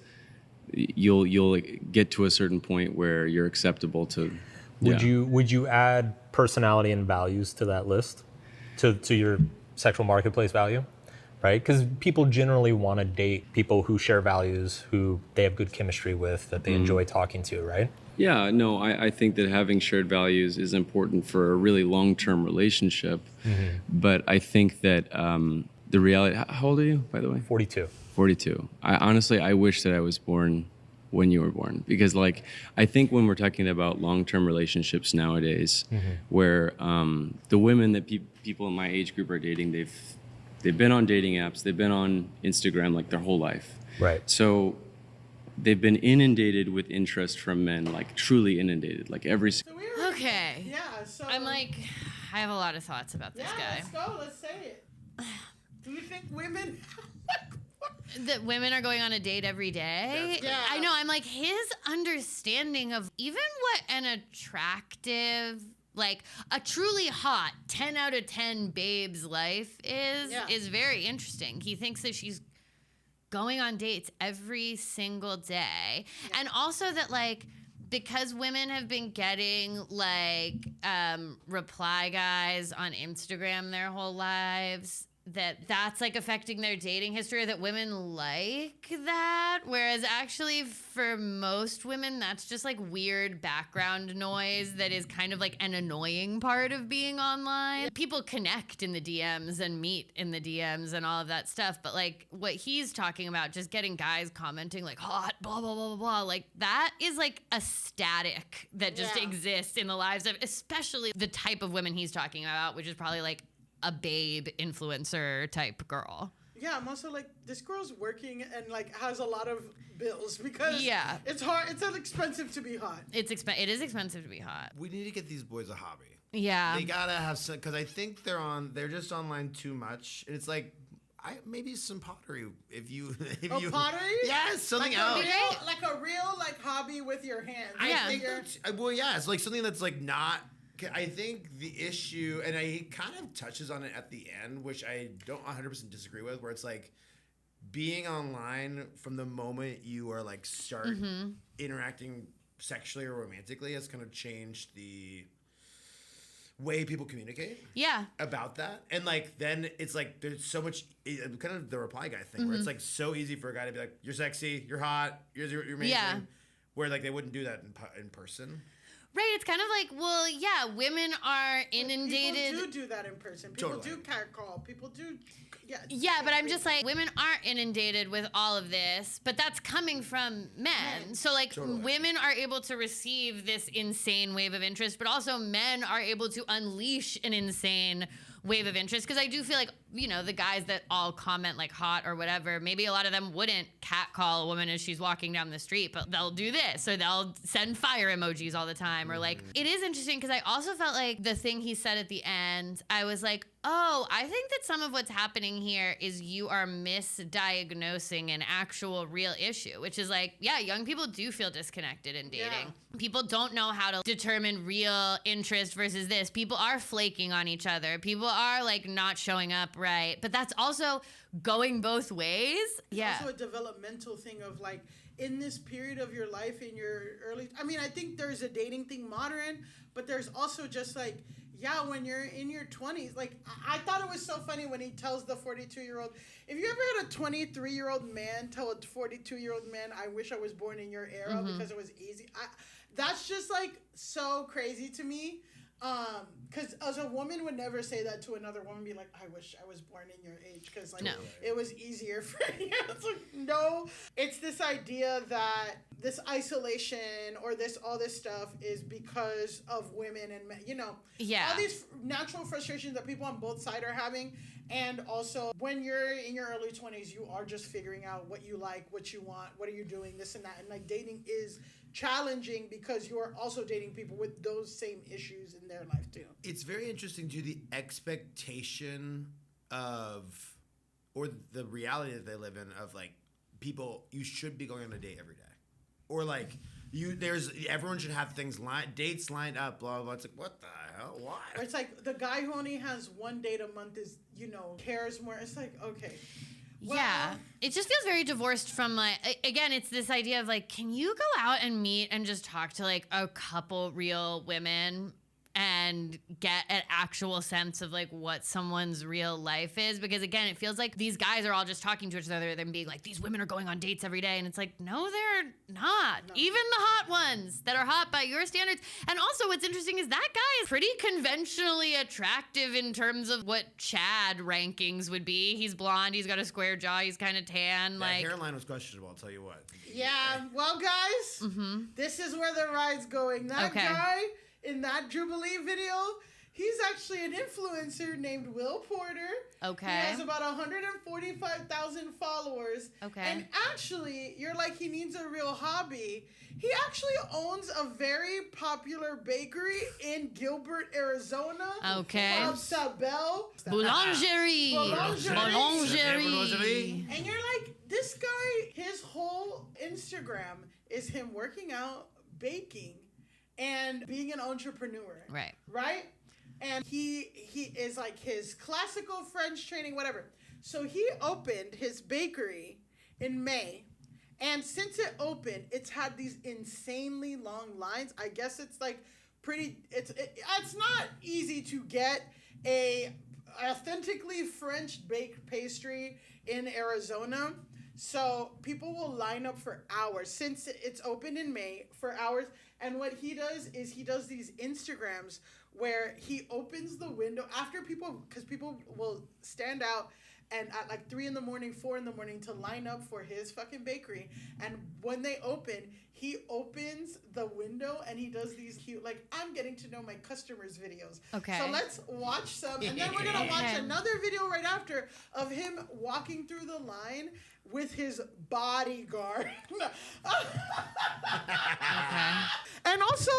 you'll get to a certain point where you're acceptable to. Would you add personality and values to that list, to your sexual marketplace value, right? Because people generally want to date people who share values, who they have good chemistry with, that they enjoy talking to, right? Yeah, no, I think that having shared values is important for a really long-term relationship. But I think that the reality. How old are you, by the way? 42. 42. I wish that I was born when you were born, because I think when we're talking about long-term relationships nowadays, where the women that people in my age group are dating, they've been on dating apps, they've been on Instagram like their whole life. Right. So they've been inundated with interest from men, like truly inundated, like every. So we were, Okay. Yeah. So I'm like, I have a lot of thoughts about this guy. Let's go. Let's say it. Do you think women? That women are going on a date every day. Yeah. I know. I'm like, his understanding of even what an attractive, like a truly hot 10 out of 10 babe's life is very interesting. He thinks that she's going on dates every single day. And also that because women have been getting reply guys on Instagram their whole lives, that's affecting their dating history, or that women like that, whereas actually for most women that's just weird background noise that is kind of an annoying part of being online. People connect in the DMs and meet in the DMs and all of that stuff, but what he's talking about, just getting guys commenting hot blah blah blah blah blah, that is a static that just exists in the lives of especially the type of women he's talking about, which is probably a babe influencer type girl. Yeah, I'm also this girl's working and has a lot of bills, because it's hard. It's expensive to be hot. It is expensive to be hot. We need to get these boys a hobby. Yeah, they gotta have some, because I think they're just online too much. And it's maybe some pottery if you pottery? Yes, something else. A real hobby with your hands. I think it's something that's not. I think the issue, and he kind of touches on it at the end, which I don't 100% disagree with, where it's being online from the moment you are start interacting sexually or romantically has kind of changed the way people communicate. Yeah. About that. And then it's there's so much, kind of the reply guy thing, where it's so easy for a guy to be you're sexy, you're hot, you're amazing, where they wouldn't do that in person. Right, it's kind of women are inundated. People do that in person. People do catcall. People do. Yeah, but I'm just like, women aren't inundated with all of this, but that's coming from men. So like women are able to receive this insane wave of interest, but also men are able to unleash an insane wave of interest. Because I do feel like, you know, the guys that all comment like hot or whatever, maybe a lot of them wouldn't catcall a woman as she's walking down the street, but they'll do this, or they'll send fire emojis all the time, or like, it is interesting because I also felt like the thing he said at the end, I was like, oh, I think that some of what's happening here is you are misdiagnosing an actual real issue, which is like, yeah, young people do feel disconnected in dating. Yeah. People don't know how to determine real interest versus this. People are flaking on each other. People are like not showing up right. But that's also going both ways. It's also a developmental thing of like, in this period of your life, in your early, I mean, I think there's a dating thing modern, but there's also just like, yeah, when you're in your 20s, like, I thought it was so funny when he tells the 42-year-old, if you ever had a 23-year-old man tell a 42-year-old man, I wish I was born in your era because it was easy. That's just, like, so crazy to me. Because as a woman would never say that to another woman, be like, I wish I was born in your age, because like it was easier for you. It's like, no, it's this idea that this isolation or all this stuff is because of women and men, you know, all these natural frustrations that people on both sides are having. And also when you're in your early 20s, you are just figuring out what you like, what you want, what are you doing, this and that. And like dating is challenging because you are also dating people with those same issues in their life too. It's very interesting to the expectation of, or the reality that they live in of like, people, you should be going on a date every day. Or like, everyone should have dates lined up, blah, blah, blah. It's like, what the hell? Why? Or it's like the guy who only has one date a month is, you know, cares more. It's like, okay. Well, yeah, it just feels very divorced from like, again, it's this idea of like, can you go out and meet and just talk to like a couple real women and get an actual sense of like what someone's real life is? Because again, it feels like these guys are all just talking to each other and being like, these women are going on dates every day. And it's like, no, they're not. No. Even the hot ones that are hot by your standards. And also what's interesting is that guy is pretty conventionally attractive in terms of what Chad rankings would be. He's blonde, he's got a square jaw, he's kind of tan. That hairline was questionable, I'll tell you what. Yeah, well guys, this is where the ride's going. That guy in that Jubilee video, he's actually an influencer named Will Porter. Okay. He has about 145,000 followers. Okay. And actually, you're like, he needs a real hobby. He actually owns a very popular bakery in Gilbert, Arizona. Okay. Called Sabel. Boulangerie. Boulangerie. And you're like, this guy, his whole Instagram is him working out, baking, and being an entrepreneur. Right. Right? And he is like his classical French training, whatever. So he opened his bakery in May. And since it opened, it's had these insanely long lines. I guess it's like it's not easy to get a authentically French baked pastry in Arizona. So people will line up for hours since it's opened in May, for hours. And what he does is he does these Instagrams where he opens the window after people, because people will stand out and at like 3 in the morning, 4 in the morning to line up for his fucking bakery. And when they open, he opens the window and he does these cute, like, I'm getting to know my customers videos. Okay. So let's watch some. And then we're going to watch another video right after of him walking through the line with his bodyguard. Okay. And also,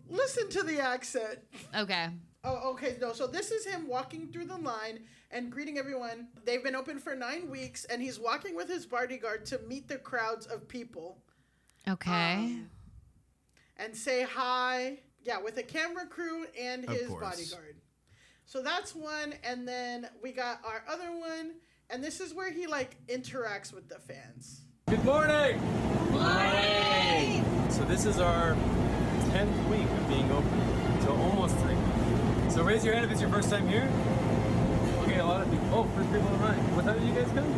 listen to the accent. Okay. Oh, okay. No, so this is him walking through the line and greeting everyone. They've been open for 9 weeks, and he's walking with his bodyguard to meet the crowds of people. Okay. And say hi. Yeah, with a camera crew and his bodyguard. So that's one, and then we got our other one, and this is where he, like, interacts with the fans. Good morning! Good morning! So this is our 10th week of being open, so almost 3. So raise your hand if it's your first time here. Okay, a lot of people. Oh, first people in line. What time did you guys come?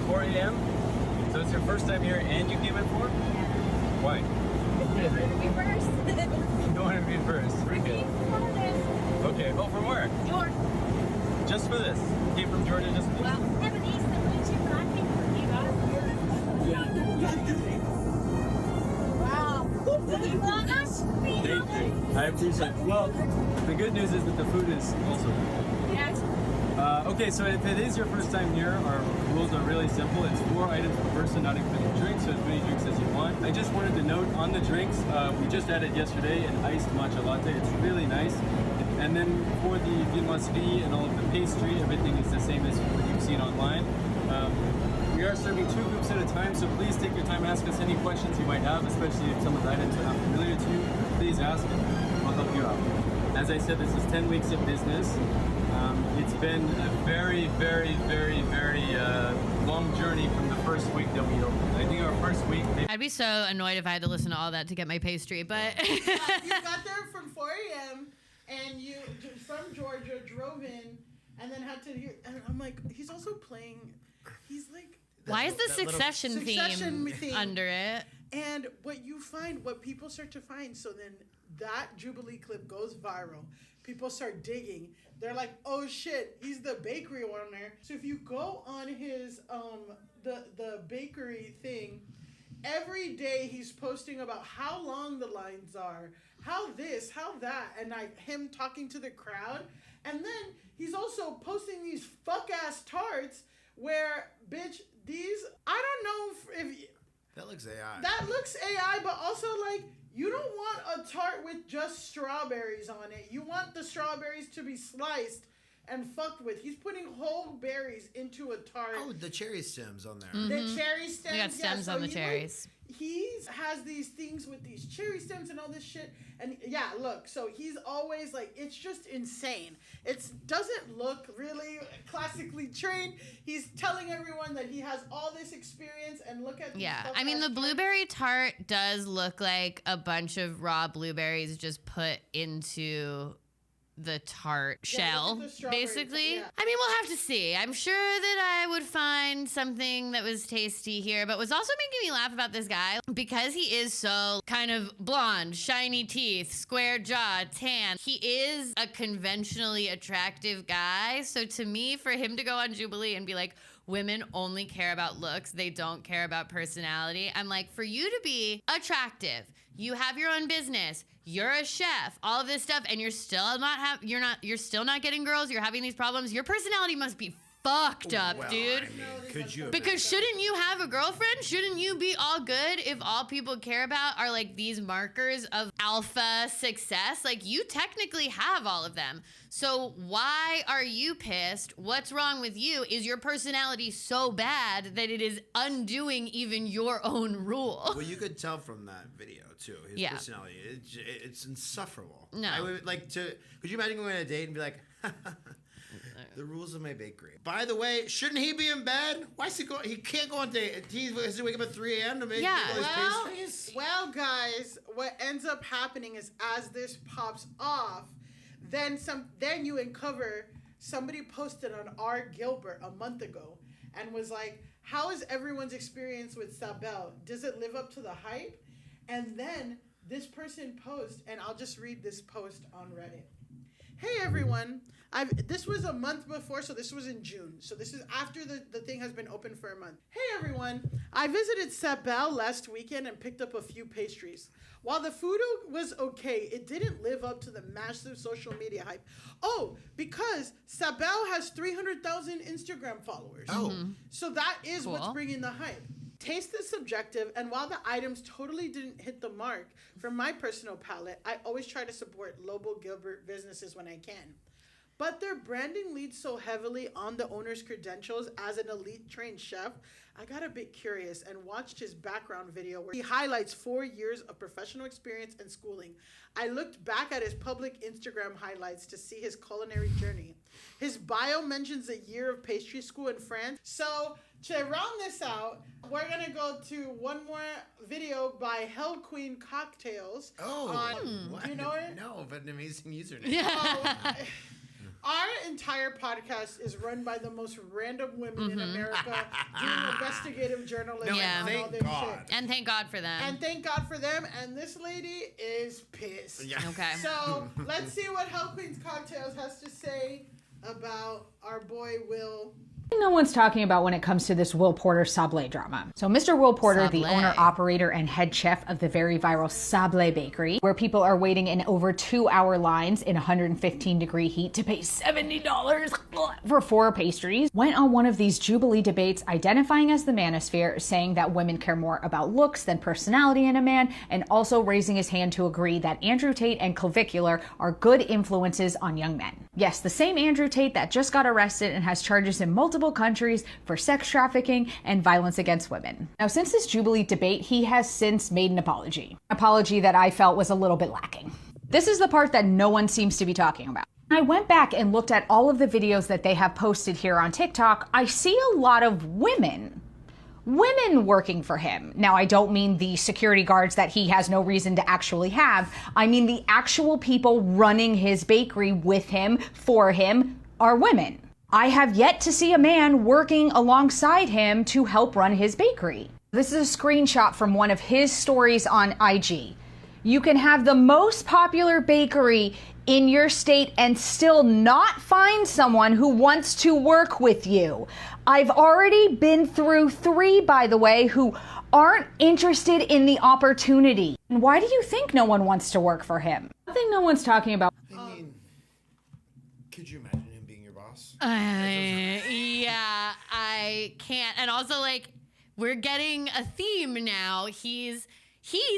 4 a.m. So it's your first time here, and you came at 4? Yeah. Why? I wanted to be first. You wanted to be first. Okay. Oh, from where? York. Just for this. Came from Georgia just. Well, Ebony, so when's your blocking for you? Wow. Did you want us? Thank you. I appreciate it. Well, the good news is that the food is also good. Yes. Okay, so if it is your first time here, our rules are really simple. It's 4 items per person, not including drinks, so as many drinks as you want. I just wanted to note on the drinks, we just added yesterday an iced matcha latte. It's really nice. And then for the viennoiserie and all of the pastry, everything is the same as what you've seen online. We are serving 2 groups at a time, so please take your time, ask us any questions you might have, especially if some of the items are not familiar to you. Please ask, we'll help you out. As I said, this is 10 weeks of business. It's been a very, very, very, very long journey from the first week that we opened. I think our first week... I'd be so annoyed if I had to listen to all that to get my pastry, but... You got there from 4 a.m. and you, from Georgia, drove in and then had to hear... And I'm like, he's also playing... He's like... Why is the Succession Succession theme theme. under it? And what you find, what people start to find, so then that Jubilee clip goes viral. People start digging. They're like, oh shit, he's the bakery owner. So if you go on his the bakery thing, every day he's posting about how long the lines are, how this, how that, and like him talking to the crowd. And then he's also posting these fuck ass tarts where, bitch, these, I don't know if That looks AI. that looks AI, but also like you don't want a tart with just strawberries on it. You want the strawberries to be sliced and fucked with. He's putting whole berries into a tart. Oh, the cherry stems on there. The cherry stems. We got stems on the cherries. He has these things with these cherry stems and all this shit. And yeah, look, so he's always like, it's just insane. It doesn't look really classically trained. He's telling everyone that he has all this experience and look at these I mean, the fuck-ass blueberry tart does look like a bunch of raw blueberries just put into the tart shell, look at the strawberries, basically. yeah. I mean, we'll have to see. I'm sure that I would find something that was tasty here, but what's also making me laugh about this guy, because he is so kind of blonde, shiny teeth, square jaw, tan, he is a conventionally attractive guy. So to me, for him to go on Jubilee and be like, women only care about looks, they don't care about personality. I'm like, for you to be attractive, you have your own business, you're a chef, all of this stuff, and you're still not getting girls, you're having these problems, your personality must be fucked up, Well, dude. I mean, could you? Because shouldn't you have a girlfriend? Shouldn't you be all good if all people care about are like these markers of alpha success? Like, you technically have all of them. So why are you pissed? What's wrong with you? Is your personality so bad that it is undoing even your own rule? Well, you could tell from that video too. His Yeah. personality, it's insufferable. No. I would like to. Could you imagine going on a date and be like, the rules of my bakery. By the way, shouldn't he be in bed? Why is he going? He can't go on date. He has to wake up at 3 a.m. to make Yeah. all his pastries. Well, guys, what ends up happening is as this pops off, then you uncover somebody posted on R. Gilbert a month ago and was like, how is everyone's experience with Sabel? Does it live up to the hype? And then this person posts, and I'll just read this post on Reddit. Hey everyone, this was a month before, so this was in June. So this is after the thing has been open for a month. Hey everyone, I visited Sabel last weekend and picked up a few pastries. While the food was okay, it didn't live up to the massive social media hype. Oh, because Sabel has 300,000 Instagram followers. Oh. So that is what's Cool. bringing the hype. Taste is subjective, and while the items totally didn't hit the mark, from my personal palate, I always try to support local Gilbert businesses when I can. But their branding leads so heavily on the owner's credentials as an elite trained chef, I got a bit curious and watched his background video where he highlights 4 years of professional experience and schooling. I looked back at his public Instagram highlights to see his culinary journey. His bio mentions a year of pastry school in France. So to round this out, we're gonna go to one more video by Hell Queen Cocktails. Oh, Do you know her? No, but an amazing username. Yeah. Our entire podcast is run by the most random women in America doing investigative journalism No, Yeah. and all thank this God. shit. And thank God for them. And thank God for them. And this lady is pissed. Yeah. Okay. So let's see what Hell Queen's Cocktails has to say about our boy Will. No one's talking about when it comes to this Will Porter Sablé drama. So Mr. Will Porter, the owner, operator, and head chef of the very viral Sablé Bakery, where people are waiting in over 2-hour lines in 115-degree heat to pay $70 for 4 pastries, went on one of these Jubilee debates identifying as the Manosphere, saying that women care more about looks than personality in a man, and also raising his hand to agree that Andrew Tate and Clavicular are good influences on young men. Yes, the same Andrew Tate that just got arrested and has charges in multiple countries for sex trafficking and violence against women. Now, since this Jubilee debate, he has since made an apology that I felt was a little bit lacking. This is the part that no one seems to be talking about. I went back and looked at all of the videos that they have posted here on TikTok. I see a lot of women working for him. Now, I don't mean the security guards that he has no reason to actually have. I mean the actual people running his bakery with him, for him, are women. I have yet to see a man working alongside him to help run his bakery. This is a screenshot from one of his stories on IG. You can have the most popular bakery in your state and still not find someone who wants to work with you. I've already been through 3, by the way, who aren't interested in the opportunity. And why do you think no one wants to work for him? Nothing no one's talking about. I mean, could you imagine him being your boss? Yeah, I can't. And also, like, we're getting a theme now. He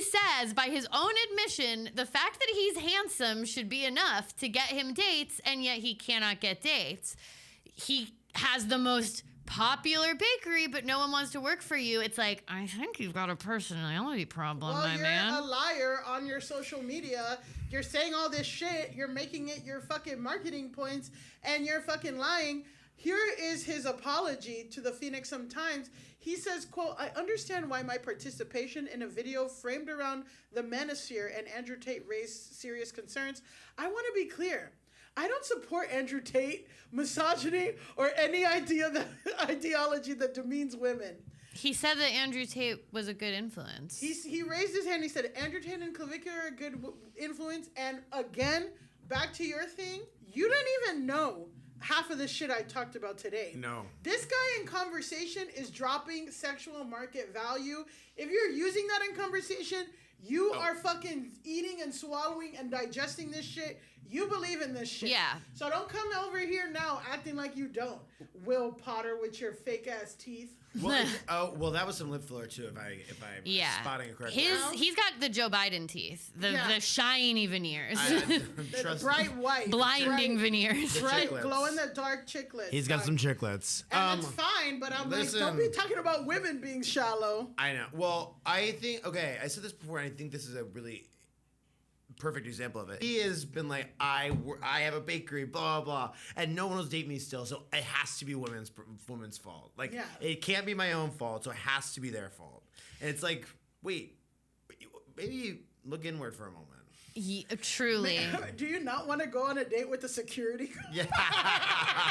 says, by his own admission, the fact that he's handsome should be enough to get him dates, and yet he cannot get dates. He has the most popular bakery, but no one wants to work for you. It's like, I think you've got a personality problem, my man. Well, you're a liar on your social media. You're saying all this shit. You're making it your fucking marketing points, and you're fucking lying. Here is his apology to the Phoenix Sun-Times. He says, quote, I understand why my participation in a video framed around the Manosphere and Andrew Tate raised serious concerns. I want to be clear. I don't support Andrew Tate, misogyny, or any ideology that demeans women. He said that Andrew Tate was a good influence. He raised his hand. He said, Andrew Tate and Clavicular are a good influence. And again, back to your thing, you don't even know half of the shit I talked about today. No. This guy in conversation is dropping sexual market value. If you're using that in conversation, you are fucking eating and swallowing and digesting this shit. You believe in this shit. Yeah. So don't come over here now acting like you don't. Will Potter with your fake ass teeth. Well, that was some lip filler too. If I'm spotting it correctly. He's got the Joe Biden teeth, the shiny veneers, the bright white, blinding veneers, bright glow in the dark chiclets. He's got some chiclets, and it's fine. But I'm like, don't be talking about women being shallow. I know. Well, I think I said this before, and I think this is a really perfect example of it. He has been like, I have a bakery, blah, blah, and no one will date me still, so it has to be women's fault. Like, it can't be my own fault, so it has to be their fault. And it's like, wait, maybe look inward for a moment. Truly. Do you not want to go on a date with a security guard? Yeah.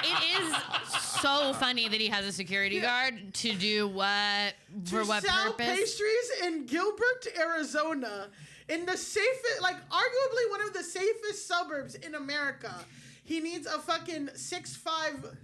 It is so funny that he has a security guard to do what, for what purpose? To sell pastries in Gilbert, Arizona. In the safest, like arguably one of the safest suburbs in America. He needs a fucking 6'5"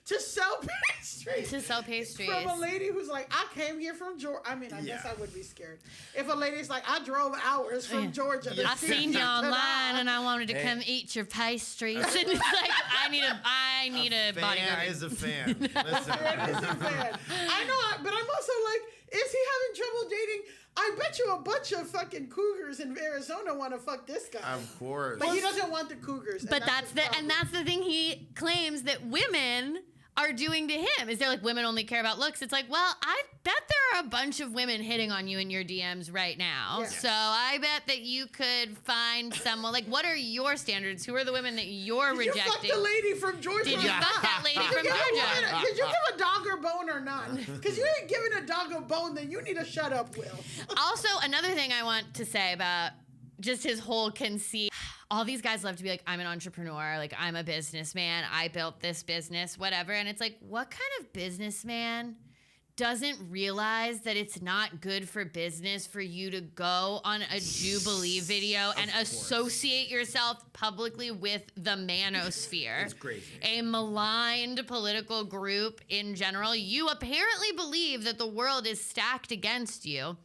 to sell pastries. To sell pastries. From a lady who's like, I came here from Georgia. I mean, I guess I would be scared. If a lady's like, I drove hours from Georgia. I seen you online and I wanted to come eat your pastries. And it's like, I need a bodyguard. Fan is a fan. Listen. Fan is a fan. I know, but I'm also like, is he having trouble dating? I bet you a bunch of fucking cougars in Arizona want to fuck this guy. Of course. But he doesn't want the cougars. But that's the thing he claims that women are doing to him. Is they're like, women only care about looks. It's like, well, I bet there are a bunch of women hitting on you in your DMs right now. Yeah. So I bet that you could find someone. Like, what are your standards? Who are the women that you're rejecting? Did you fuck the lady from Georgia? Did you fuck that lady from Georgia? Did you give a dog a bone or not? Because you ain't giving a dog a bone, then you need to shut up, Will. Also, another thing I want to say about just his whole conceit. All these guys love to be like, I'm an entrepreneur, like I'm a businessman, I built this business, whatever. And it's like, what kind of businessman doesn't realize that it's not good for business for you to go on a Jubilee video and associate yourself publicly with the Manosphere. It's crazy. A maligned political group in general. You apparently believe that the world is stacked against you.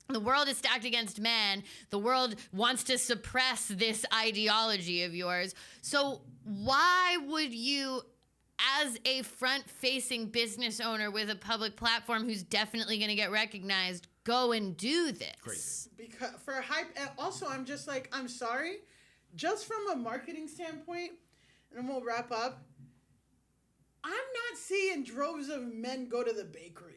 The world is stacked against men. The world wants to suppress this ideology of yours. So why would you, as a front-facing business owner with a public platform who's definitely going to get recognized, go and do this? Crazy. Because for hype, and also I'm just like, I'm sorry, just from a marketing standpoint, and then we'll wrap up. I'm not seeing droves of men go to the bakery.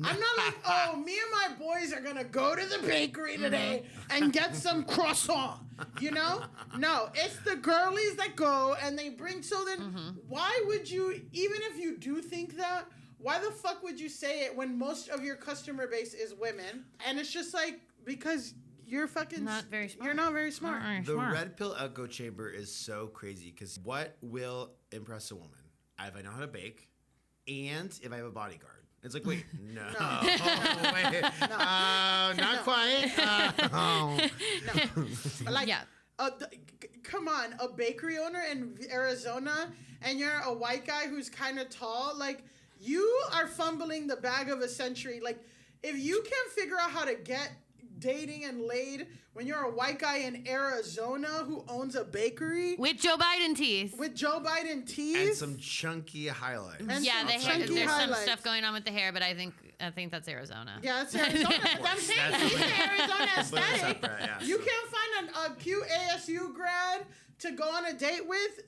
I'm not like, oh, me and my boys are gonna go to the bakery today and get some croissant. You know? No, it's the girlies that go and they bring. So then, why would you, even if you do think that, why the fuck would you say it when most of your customer base is women? And it's just like, because you're fucking Not very smart. You're not very smart. The red pill echo chamber is so crazy because what will impress a woman? If I know how to bake and if I have a bodyguard. It's like, wait, no. Wait. Not quite. Like, Yeah. Come on, a bakery owner in Arizona, and you're a white guy who's kind of tall. Like, you are fumbling the bag of a century. Like, if you can't figure out how to get dating and laid when you're a white guy in Arizona who owns a bakery With Joe Biden tease. with Joe Biden tease And some chunky highlights. And Yeah, some the hair, chunky there's some highlights. stuff going on with the hair, but I think that's Arizona. Yeah, it's Arizona. But I'm saying That's he's really- an Arizona Completely aesthetic. separate, yeah. You can't find a cute ASU grad to go on a date with.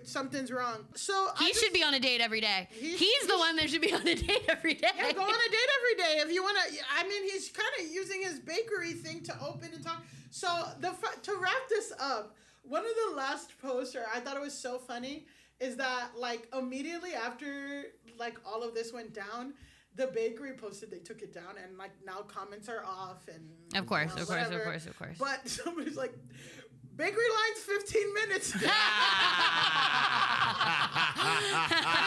Something's wrong. So He should be on a date every day. He- He's the one that should be on a date every day. Yeah, go on a date every day if you want to. I mean, he's kind of using his bakery thing to open and talk. So to wrap this up, one of the last posts, or I thought it was so funny, is that like immediately after like all of this went down, the bakery posted they took it down and like now comments are off and Of course, you know, of course, of whatever. course, of course. But somebody's like, bakery line's 15 minutes. And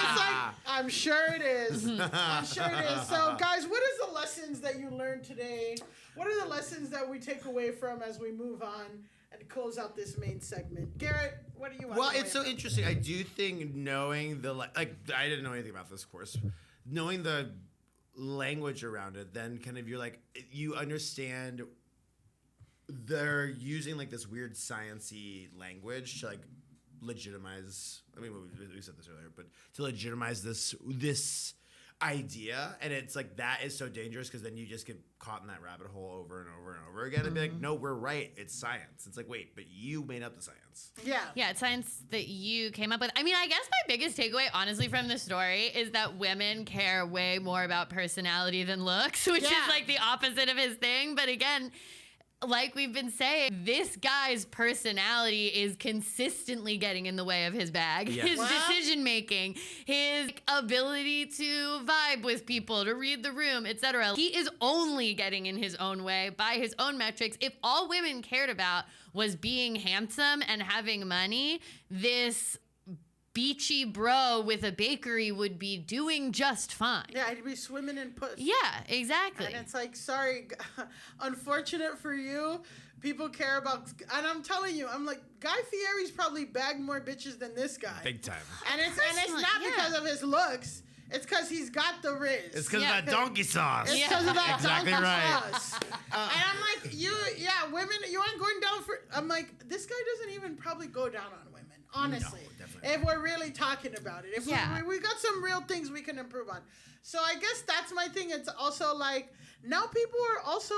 it's like, I'm sure it is. I'm sure it is. So, guys, what is the lessons that you learned today? What are the lessons that we take away from as we move on and close out this main segment? Garrett, what do you want? Well, it's so interesting. I do think knowing the like I didn't know anything about this course. Knowing the language around it, then kind of you're like you understand they're using like this weird sciencey language to like legitimize. I mean, we said this earlier, but to legitimize this idea, and it's like that is so dangerous because then you just get caught in that rabbit hole over and over and over again and be like, no, we're right, it's science. It's like, wait, but you made up the science. Yeah. Yeah, it's science that you came up with. I mean, I guess my biggest takeaway, honestly, from the story is that women care way more about personality than looks, which is like the opposite of his thing. But again, like we've been saying, this guy's personality is consistently getting in the way of his bag. Yes. His decision making, his ability to vibe with people, to read the room, etc. He is only getting in his own way by his own metrics. If all women cared about was being handsome and having money, this beachy bro with a bakery would be doing just fine. Yeah, I'd be swimming in puss. Yeah, exactly. And it's like, sorry, unfortunate for you. People care about, and I'm telling you, I'm like, Guy Fieri's probably bagged more bitches than this guy. Big time. And it's Personally, not yeah. because of his looks. It's because he's got the Rizz. It's because Yeah. of that donkey sauce. It's because of that Exactly donkey right. sauce. And I'm like, women, you ain't going down for. I'm like, this guy doesn't even probably go down on women, honestly. No, definitely if we're really talking about it, if Yeah. we got some real things we can improve on. So I guess that's my thing. It's also like now people are also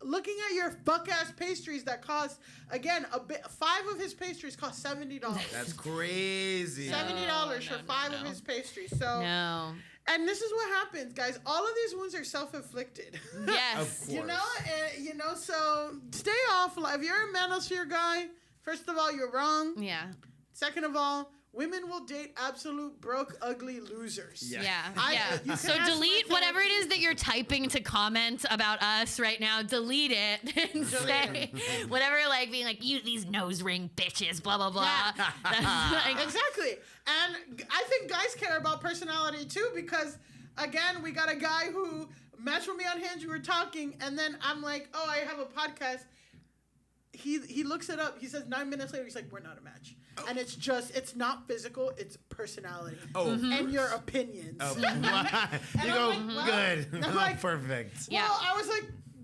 looking at your buck ass pastries that cost again 5 of his pastries cost $70. That's crazy. $70 for 5 of his pastries. So No. and this is what happens, guys. All of these wounds are self-inflicted. Yes. Of course. You know, so stay off. If you're a Manosphere guy, first of all, you're wrong. Yeah. Second of all, women will date absolute broke, ugly losers. Yeah. Yeah. You Yeah. can So ask delete my whatever it therapist. is that you're typing to comment about us right now. Delete it and say whatever, like being like, you these nose ring bitches, blah blah blah. That's like, Exactly. And I think guys care about personality too because again, we got a guy who matched with me on Hinge. We were talking, and then I'm like, oh, I have a podcast. He looks it up. He says 9 minutes later, he's like, we're not a match. Oh. And it's not physical, it's personality. Oh. And your opinions. Oh. You go, like, good. I'm like, perfect. Well, I was like,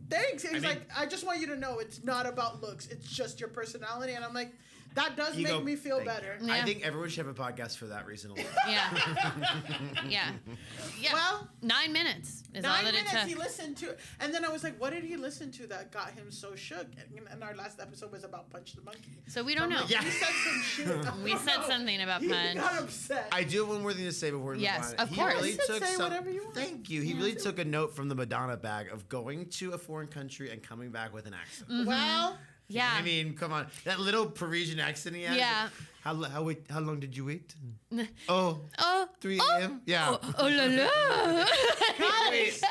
thanks. And he's like, I just want you to know it's not about looks. It's just your personality. And I'm like, that does make me feel better. Yeah. I think everyone should have a podcast for that reason alone. Yeah. Well, 9 minutes is all 9 that minutes it took. he listened to. And then I was like, what did he listen to that got him so shook? And our last episode was about Punch the Monkey. So we don't know. Like, he said some shit. We said something about Punch. He got upset. I do have one more thing to say before we move on. Of course. Really took say whatever you want. Thank you. He really took a note from the Madonna bag of going to a foreign country and coming back with an accent. Mm-hmm. Well... Yeah. I mean, come on. That little Parisian accent he has. Yeah. How long did you wait? 3 a.m.? Yeah. Oh la la. Guys,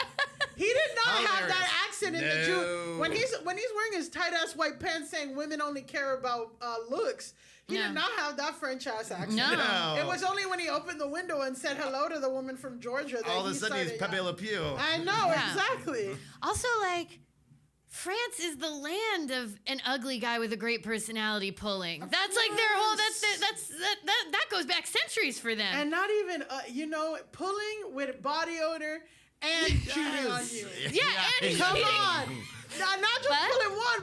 he did not have Hilarious. that accent in the Jew. When he's wearing his tight-ass white pants saying women only care about looks, he did not have that French-ass accent. No. It was only when he opened the window and said hello to the woman from Georgia that All of a sudden he's Pepe Le Pew. I know, exactly. Also, like, France is the land of an ugly guy with a great personality pulling. That's like their whole. That goes back centuries for them. And not even pulling with body odor and cheating on you. And come on. Not just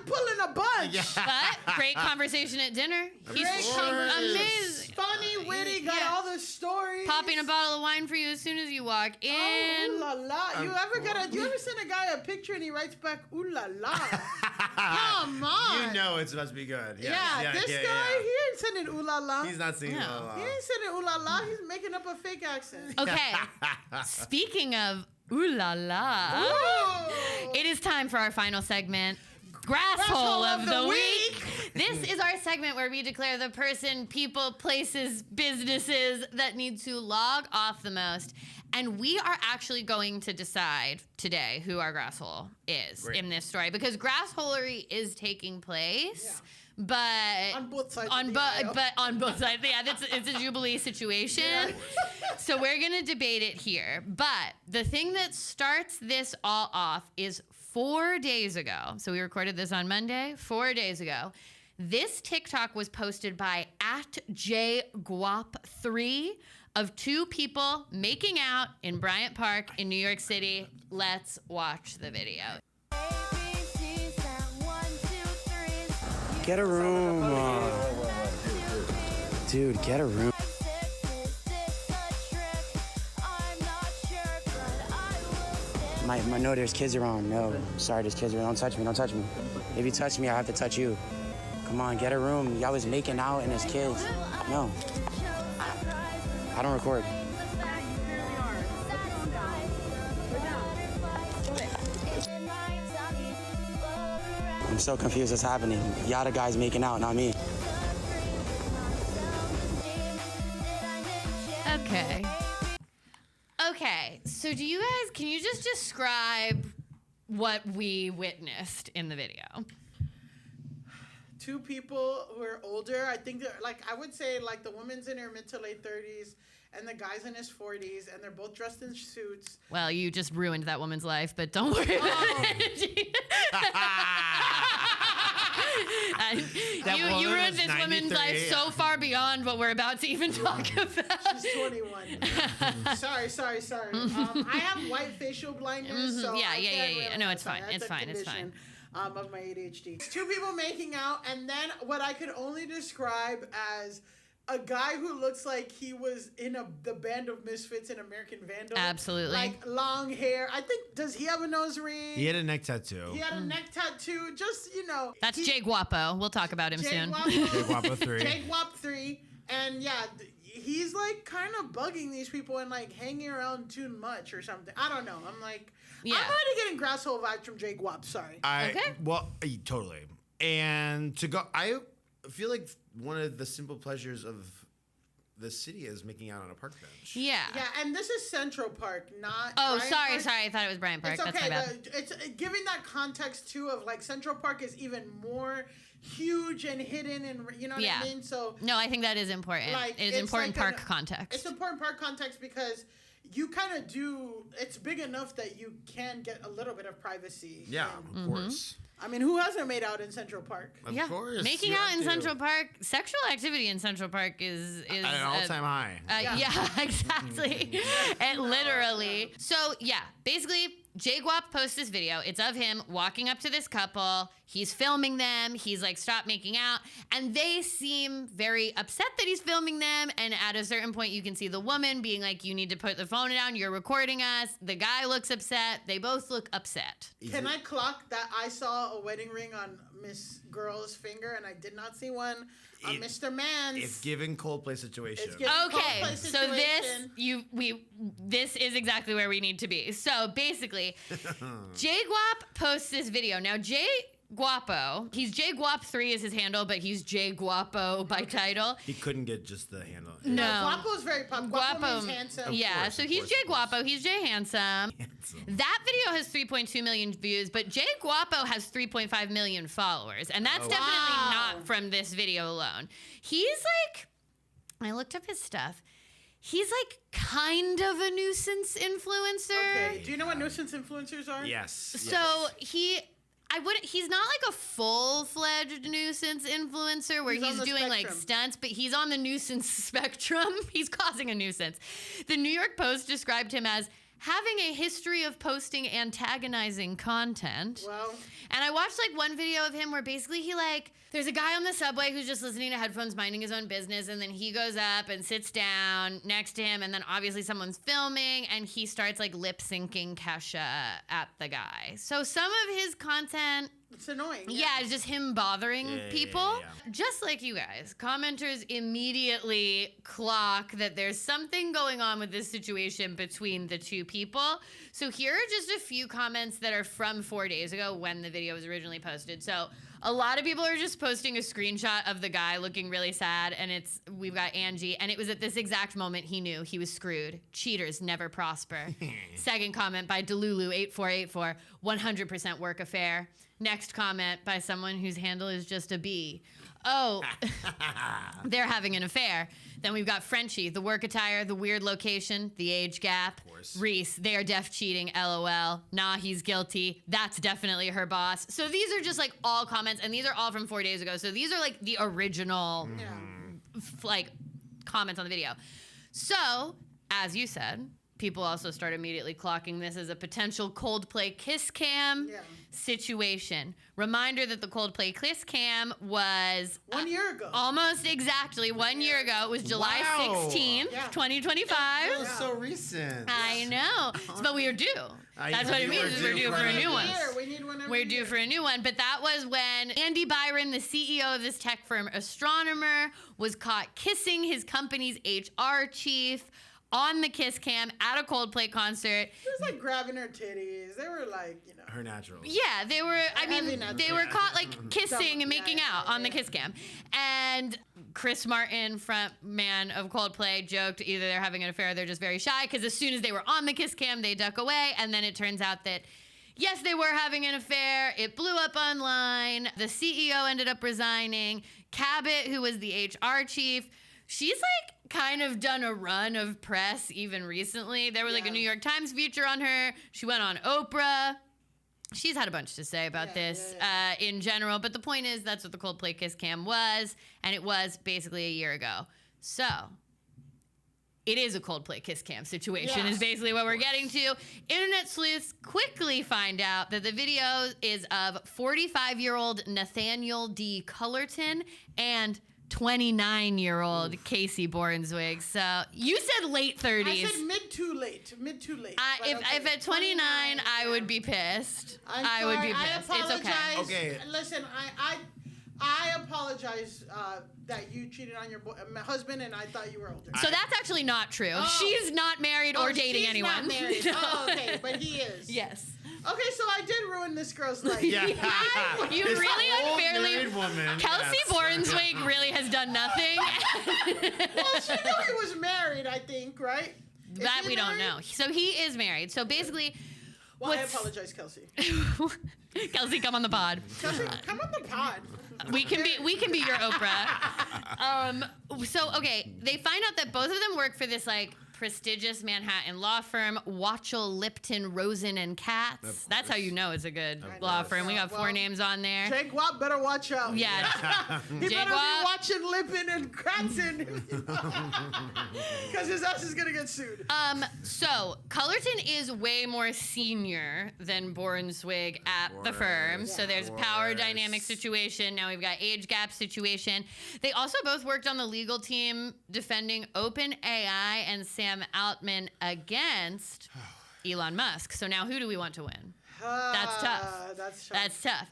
pulling a bunch. Yeah. But great conversation at dinner. He's amazing. Funny, witty, got all the stories. Popping a bottle of wine for you as soon as you walk in. Oh, ooh la la. You ever send a guy a picture and he writes back, ooh la la? Come on. You know it's supposed to be good. This guy, he ain't sending ooh la la. He's not singing ooh la la. He ain't sending ooh la la. He's making up a fake accent. Okay. Speaking of ooh la la, it is time for our final segment. Grasshole of the week. This is our segment where we declare the person, people, places, businesses that need to log off the most. And we are actually going to decide today who our grasshole is in this story because grassholery is taking place. But on both sides, but on both sides, it's a Jubilee situation. Yeah. So we're gonna debate it here. But the thing that starts this all off is 4 days ago. So we recorded this on Monday. 4 days ago, this TikTok was posted by @JGuap3 of two people making out in Bryant Park in New York City. Let's watch the video. Get a room. Dude, get a room. No, there's kids around. No, sorry, there's kids around. Don't touch me, don't touch me. If you touch me, I have to touch you. Come on, get a room. Y'all was making out and there's kids. No. I don't record. I'm so confused what's happening. Y'all the guys making out, not me. Okay, so can you just describe what we witnessed in the video? Two people who are older. I think they're I would say the woman's in her mid to late 30s and the guy's in his 40s and they're both dressed in suits. Well, you just ruined that woman's life, but don't worry about it. You ruined this woman's life so far beyond what we're about to even talk about. She's 21. Sorry. I have white facial blindness, so yeah. No, it's fine. It's fine. Of my ADHD. Two people making out, and then what I could only describe as a guy who looks like he was in the band of Misfits in American Vandal. Absolutely. Long hair. I think, does he have a nose ring? He had a neck tattoo. He had a neck tattoo. Just, That's Jay Guapo. We'll talk about him soon. Jay Guapo 3. Jay Guap 3. And he's kind of bugging these people and hanging around too much or something. I don't know. I'm I'm already getting grasshole vibes from Jay Guap. Sorry. Well, totally. And I feel like one of the simple pleasures of the city is making out on a park bench. Yeah. Yeah, and this is Central Park, not. Oh, Bryant sorry. I thought it was Bryant Park. It's okay. That's my bad. It's giving that context too of Central Park is even more huge and hidden, and you know what I mean. So no, I think that is important. It is important park context. It's important park context because you kind of do. It's big enough that you can get a little bit of privacy. Yeah, of course. I mean, who hasn't made out in Central Park? Of course. Making you out have in to. Central Park, sexual activity in Central Park is At an all-time high. Yeah, exactly. It literally. So yeah, basically, Jay Guap posts this video. It's of him walking up to this couple. He's filming them. He's like, stop making out. And they seem very upset that he's filming them. And at a certain point, you can see the woman being like, you need to put the phone down. You're recording us. The guy looks upset. They both look upset. Can I clock that I saw a wedding ring on Miss Girl's finger and I did not see one on Mr. Man's? It's giving Coldplay situation. It's giving Okay, Coldplay so situation. this is exactly where we need to be. So basically, Jay Guap posts this video. Now Jay Guapo, he's Jay Guap 3 is his handle, but he's Jay Guapo by title. He couldn't get just the handle. No. Guapo is very popular. Guapo means handsome. Yeah, course, so of he's course, Jay of course. Guapo. He's Jay Handsome. That video has 3.2 million views, but Jay Guapo has 3.5 million followers. And that's definitely not from this video alone. He's like, I looked up his stuff. He's like kind of a nuisance influencer. Okay, do you know what nuisance influencers are? Yes. So he's not like a full-fledged nuisance influencer where He's on he's the doing like spectrum. stunts, but he's on the nuisance spectrum. He's causing a nuisance. The New York Post described him as having a history of posting antagonizing content. Well, And I watched like one video of him where basically he like, there's a guy on the subway who's just listening to headphones, minding his own business, and then he goes up and sits down next to him, and then obviously someone's filming, and he starts like lip syncing Kesha at the guy. So some of his content, it's annoying. yeah, it's just him bothering people. yeah. Just like you guys, commenters immediately clock that there's something going on with this situation between the two people. So here are just a few comments that are from 4 days ago when the video was originally posted. So a lot of people are just posting a screenshot of the guy looking really sad, and we've got Angie, and it was at this exact moment he knew he was screwed. Cheaters never prosper. Second comment by Delulu8484, 100% work affair. Next comment by someone whose handle is just a B. Oh, they're having an affair. Then we've got Frenchie, the work attire, the weird location, the age gap. Rizz, they are def cheating, LOL. Nah, he's guilty. That's definitely her boss. So these are just like all comments, and these are all from 4 days ago. So these are like the original like comments on the video. So, as you said, people also start immediately clocking this as a potential Coldplay kiss cam situation. Reminder that the Coldplay kiss cam was 1 year ago. Almost exactly 1 year ago. It was July 16th, 2025. It was so recent. I know. But we are due. That's what it means. Is we're due for a new one. We need one every We're due year. for a new one. But that was when Andy Byron, the CEO of this tech firm Astronomer, was caught kissing his company's HR chief on the kiss cam at a Coldplay concert. It was like grabbing her titties. They were like, you know. Her naturals. Yeah, they were, I mean, they were caught like kissing and making out on the kiss cam. And Chris Martin, front man of Coldplay, joked either they're having an affair or they're just very shy, because as soon as they were on the kiss cam, they duck away. And then it turns out that yes, they were having an affair. It blew up online. The CEO ended up resigning. Cabot, who was the HR chief, she's like kind of done a run of press even recently. There was like a New York Times feature on her. She went on Oprah. She's had a bunch to say about this in general. But the point is, that's what the Coldplay kiss cam was. And it was basically a year ago. So it is a Coldplay kiss cam situation is basically what we're getting to. Internet sleuths quickly find out that the video is of 45-year-old Nathaniel D. Cullerton and 29-year-old Casey Bornswig. So you said late 30s. I said mid too late. Mid too late. If at 29, I would be pissed. I would be pissed. I apologize. It's okay. Listen, I apologize that you cheated on your my husband, and I thought you were older. So that's actually not true. She's not married or dating she's anyone. Not married. No. Oh, okay, but he is. Yes. Okay, so I did ruin this girl's life. You really unfairly. Woman. Kelsey Bornswig really has done nothing. Well, she knew he was married, I think, right? That we don't know. So he is married. So basically, well, I apologize, Kelsey. Kelsey, come on the pod. Kelsey, come on the pod. We can be your Oprah. So okay, they find out that both of them work for this like prestigious Manhattan law firm, Watchell, Lipton, Rosen and Katz. That's how you know it's a good law firm. We got 4 names on there. Jake Watt better watch out. Yeah. He Jake better be Watt. watching Lipton and Kratzen. Because his ass is going to get sued. So Cullerton is way more senior than Bornswig at the firm. So there's a power dynamic situation. Now we've got age gap situation. They also both worked on the legal team defending OpenAI and Sam Altman against Elon Musk. So now who do we want to win? That's tough. That's tough.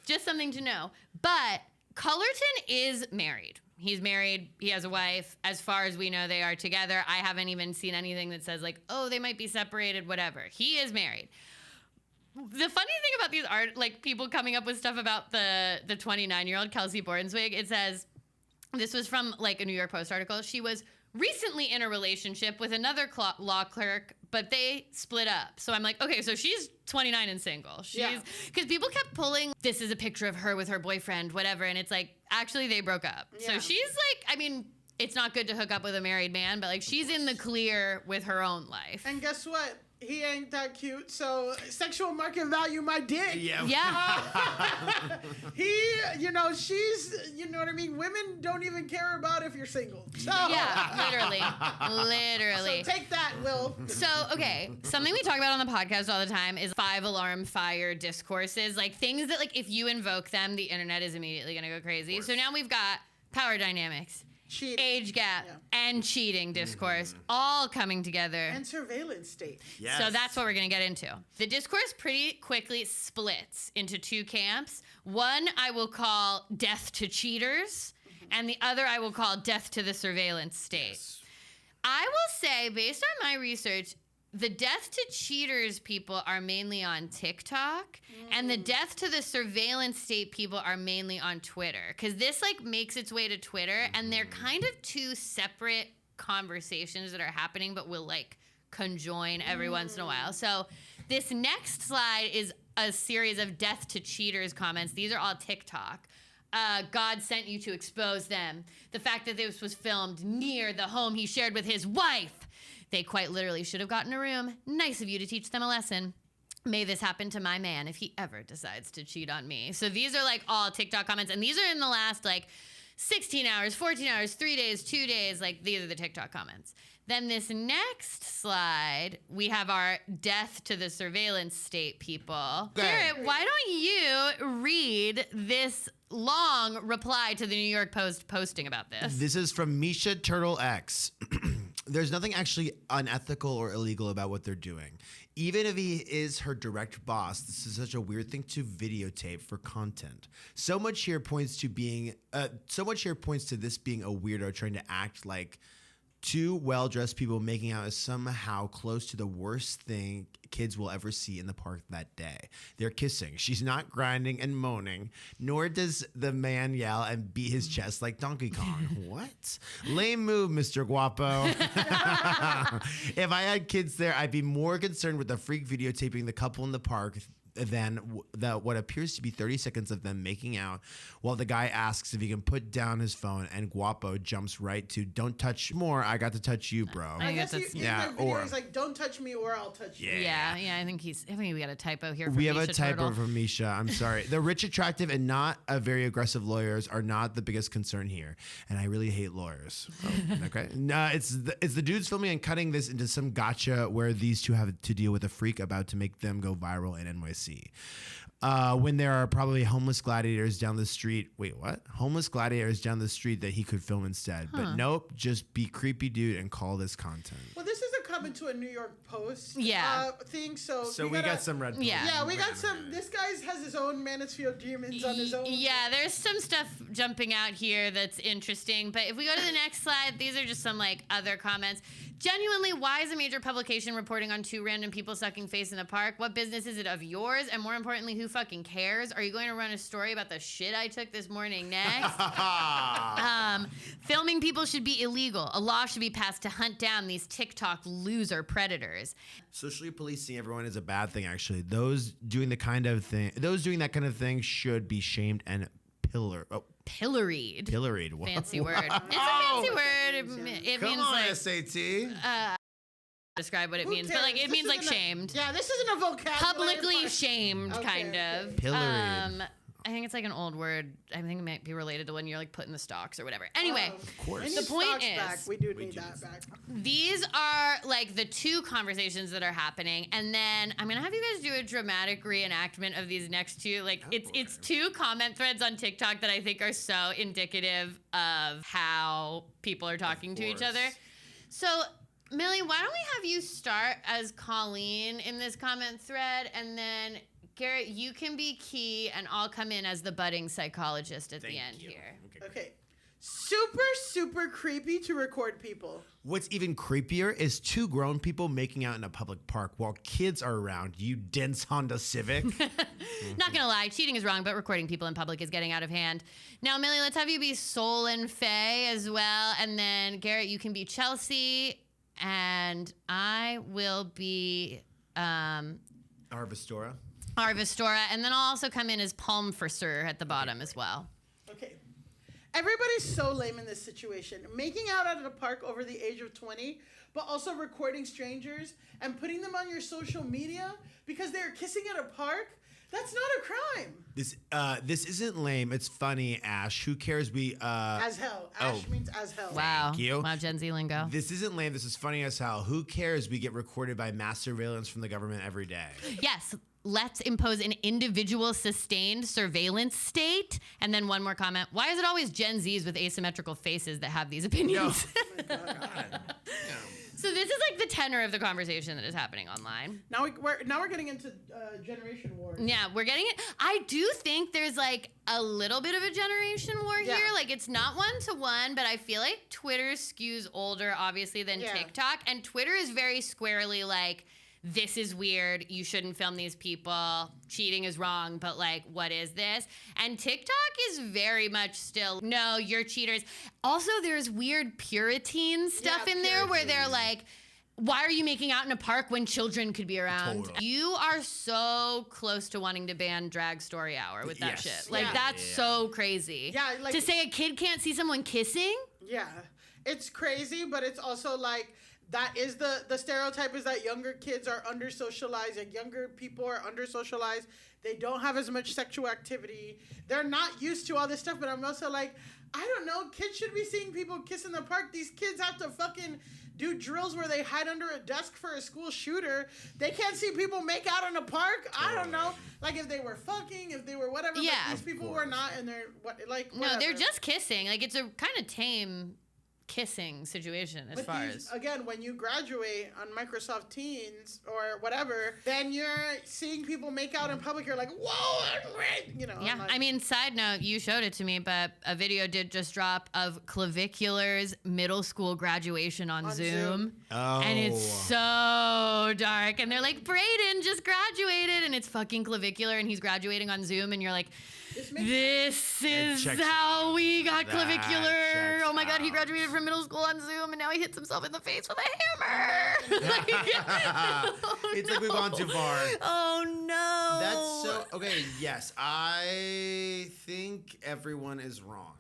Just something to know. But Cullerton is married. He's married. He has a wife. As far as we know, they are together. I haven't even seen anything that says like, oh, they might be separated, whatever. He is married. The funny thing about these art, like people coming up with stuff about the 29-year-old Kelsey Bornswig, it says, this was from like a New York Post article. She was recently in a relationship with another law clerk, but they split up. So I'm like, okay, so she's 29 and single. Because people kept pulling, this is a picture of her with her boyfriend, whatever. And it's like, actually, they broke up. Yeah. So she's like, I mean, it's not good to hook up with a married man, but like she's in the clear with her own life. And guess what? He ain't that cute, so sexual market value my dick. Yeah. She's, you know what I mean? Women don't even care about if you're single. So. Yeah, literally. So take that, Will. So, okay, something we talk about on the podcast all the time is 5-alarm fire discourses, like things that like if you invoke them, the internet is immediately gonna go crazy. So now we've got power dynamics. Cheating. Age gap and cheating discourse all coming together. And surveillance state. Yes. So that's what we're going to get into. The discourse pretty quickly splits into 2 camps. One I will call death to cheaters, and the other I will call death to the surveillance state. Yes. I will say, based on my research, the death to cheaters people are mainly on TikTok, and the death to the surveillance state people are mainly on Twitter. Because this like makes its way to Twitter, and they're kind of 2 separate conversations that are happening, but will like conjoin every once in a while. So this next slide is a series of death to cheaters comments. These are all TikTok. God sent you to expose them. The fact that this was filmed near the home he shared with his wife. They quite literally should have gotten a room. Nice of you to teach them a lesson. May this happen to my man if he ever decides to cheat on me. So these are like all TikTok comments. And these are in the last like 16 hours, 14 hours, 3 days, 2 days. Like these are the TikTok comments. Then this next slide, we have our death to the surveillance state people. Garrett, why don't you read this long reply to the New York Post posting about this? This is from Misha Turtle X. There's nothing actually unethical or illegal about what they're doing. Even if he is her direct boss, this is such a weird thing to videotape for content. So much here points to this being a weirdo trying to act like 2 well-dressed people making out is somehow close to the worst thing kids will ever see in the park that day. They're kissing. She's not grinding and moaning, nor does the man yell and beat his chest like Donkey Kong. What? Lame move, Mr. Guapo. If I had kids there, I'd be more concerned with the freak videotaping the couple in the park than what appears to be 30 seconds of them making out while the guy asks if he can put down his phone, and Guapo jumps right to "Don't touch more, I got to touch you, bro." I guess in that video he's like, "Don't touch me or I'll touch you." Yeah, I think we got a typo here. We have a typo from Misha. I'm sorry. The rich, attractive, and not very aggressive lawyers are not the biggest concern here, and I really hate lawyers. Okay, no, it's the dudes filming and cutting this into some gotcha where these 2 have to deal with a freak about to make them go viral in NYC. When there are probably homeless gladiators down the street. Wait, what? Homeless gladiators down the street that he could film instead. But nope, just be creepy dude and call this content. Well, this is a comment to a New York Post thing. So we got some red. Yeah, we got some. This guy has his own Manosphere demons on his own. Yeah, there's some stuff jumping out here that's interesting. But if we go to the next slide, these are just some like other comments. Genuinely, why is a major publication reporting on 2 random people sucking face in a park? What business is it of yours? And more importantly, who fucking cares? Are you going to run a story about the shit I took this morning next? Filming people should be illegal. A law should be passed to hunt down these TikTok loser predators. Socially policing everyone is a bad thing, actually. Those doing that kind of thing should be shamed and pilloried. Pilloried. Fancy word. It's a fancy word. It means Come on, like SAT. describe what it Who means, but like cares? it This means like isn't a- shamed. Yeah, this isn't a vocabulary. Publicly part. shamed, Okay, kind okay. of. Pilloried. I think it's like an old word. I think it might be related to when you're like put in the stocks or whatever. Anyway, Of course. We need The point stocks is- back. We do need that back. these are like the two conversations that are happening, and then I'm gonna have you guys do a dramatic reenactment of these next two. Like it's two comment threads on TikTok that I think are so indicative of how people are talking to each course. other. So, Millie, why don't we have you start as Colleen in this comment thread, and then Garrett, you can be key, and I'll come in as the budding psychologist at the end here. Okay. Super, super creepy to record people. What's even creepier is two grown people making out in a public park while kids are around. You dense Honda Civic. Not gonna lie, cheating is wrong, but recording people in public is getting out of hand. Now, Millie, let's have you be Sol and Faye as well, and then Garrett, you can be Chelsea, and I will be Arvestora. Arvestora, and then I'll also come in as Palm for Sir at the bottom as well. Okay. Everybody's so lame in this situation. Making out at a park over the age of 20, but also recording strangers and putting them on your social media because they're kissing at a park. That's not a crime. This isn't lame. It's funny, Ash. Who cares? As hell. Ash means as hell. Wow. Thank you. Wow, Gen Z lingo. This isn't lame. This is funny as hell. Who cares? We get recorded by mass surveillance from the government every day. Yes, let's impose an individual sustained surveillance state. And then one more comment. Why is it always Gen Zs with asymmetrical faces that have these opinions? So this is like the tenor of the conversation that is happening online. Now we're getting into generation wars. Yeah, we're getting it. I do think there's like a little bit of a generation war Yeah. here. Like it's not 1-to-1, but I feel like Twitter skews older, obviously, than Yeah. TikTok. And Twitter is very squarely like, this is weird. You shouldn't film these people. Cheating is wrong, but like, what is this? And TikTok is very much still, no, you're cheaters. Also, there's weird Puriteen stuff in there where they're like, why are you making out in a park when children could be around? Totally. You are so close to wanting to ban Drag Story Hour with that Yes. shit. Like, Yeah. that's so crazy. Yeah, like- to say a kid can't see someone kissing? Yeah. It's crazy, but it's also like that is the stereotype is that younger kids are under socialized and younger people are under socialized. They don't have as much sexual activity. They're not used to all this stuff, but I'm also like, I don't know, kids should be seeing people kiss in the park. These kids have to fucking do drills where they hide under a desk for a school shooter. They can't see people make out in a park. I don't know. Like if they were fucking, if they were whatever, Yeah. but these people were not, and they're what like No, they're whatever. just kissing. Like, it's a kind of tame kissing situation as But far these, as. again, when you graduate on Microsoft Teams or whatever, then you're seeing people make out in public. You're like, whoa, you know. Yeah, I'm like, I mean, side note, you showed it to me, but a video did just drop of Clavicular's middle school graduation on Zoom. Oh. And it's so dark. And they're like, Brayden just graduated, and it's fucking Clavicular, and he's graduating on Zoom, and you're like, this is checks how we got That Clavicular. checks Oh my God, he out. graduated from middle school on Zoom, and now he hits himself in the face with a hammer. It's like we've gone too far. Oh no. That's so okay. Yes, I think everyone is wrong.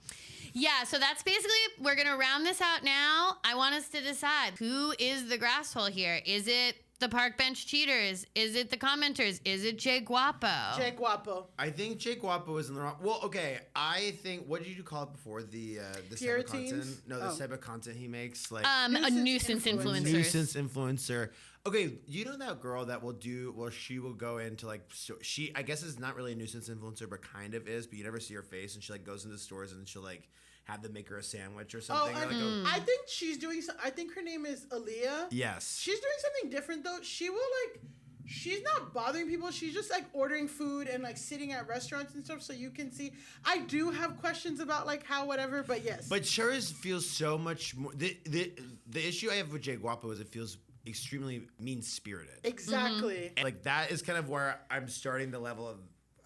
Yeah, so that's basically, we're going to round this out now. I want us to decide who is the grasshole here. Is it the park bench cheaters? Is it the commenters? Is it Jay Guapo? Jay Guapo. I think Jake Guapo is in the wrong. Well, okay. I think what did you call it before? The type of Puriteens? content. No, the Oh. type of content he makes. Like A nuisance influencer. nuisance influencer. Okay, you know that girl that will do? Well, she will go into like she. I guess is not really a nuisance influencer, but kind of is. But you never see her face, and she like goes into stores and she'll like have them make her a sandwich or Oh, something. or, like, I think she's doing. I think her name is Aaliyah. yes. She's doing something different though. She will like. She's not bothering people. She's just like ordering food and like sitting at restaurants and stuff, so you can see. I do have questions about like how whatever, but yes. But Chers feels so much more. The issue I have with Jay Guapo is it feels extremely mean spirited. exactly. And like that is kind of where I'm starting the level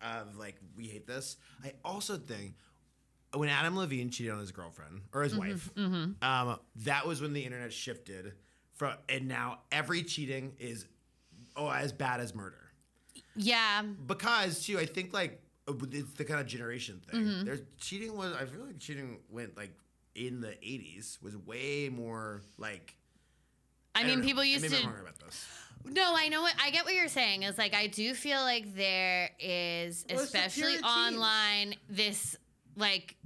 of like we hate this. I also think when Adam Levine cheated on his girlfriend or his wife, that was when the internet shifted from, and now every cheating is as bad as murder. Yeah. Because too, I think like it's the kind of generation thing. There's cheating was I feel like cheating went like in the 80s was way more like I mean, don't know. people used Maybe to. I'm wrong about this. No, I know what I get what you're saying. Is like I do feel like there is, Well, it's the especially Puriteen. online, this like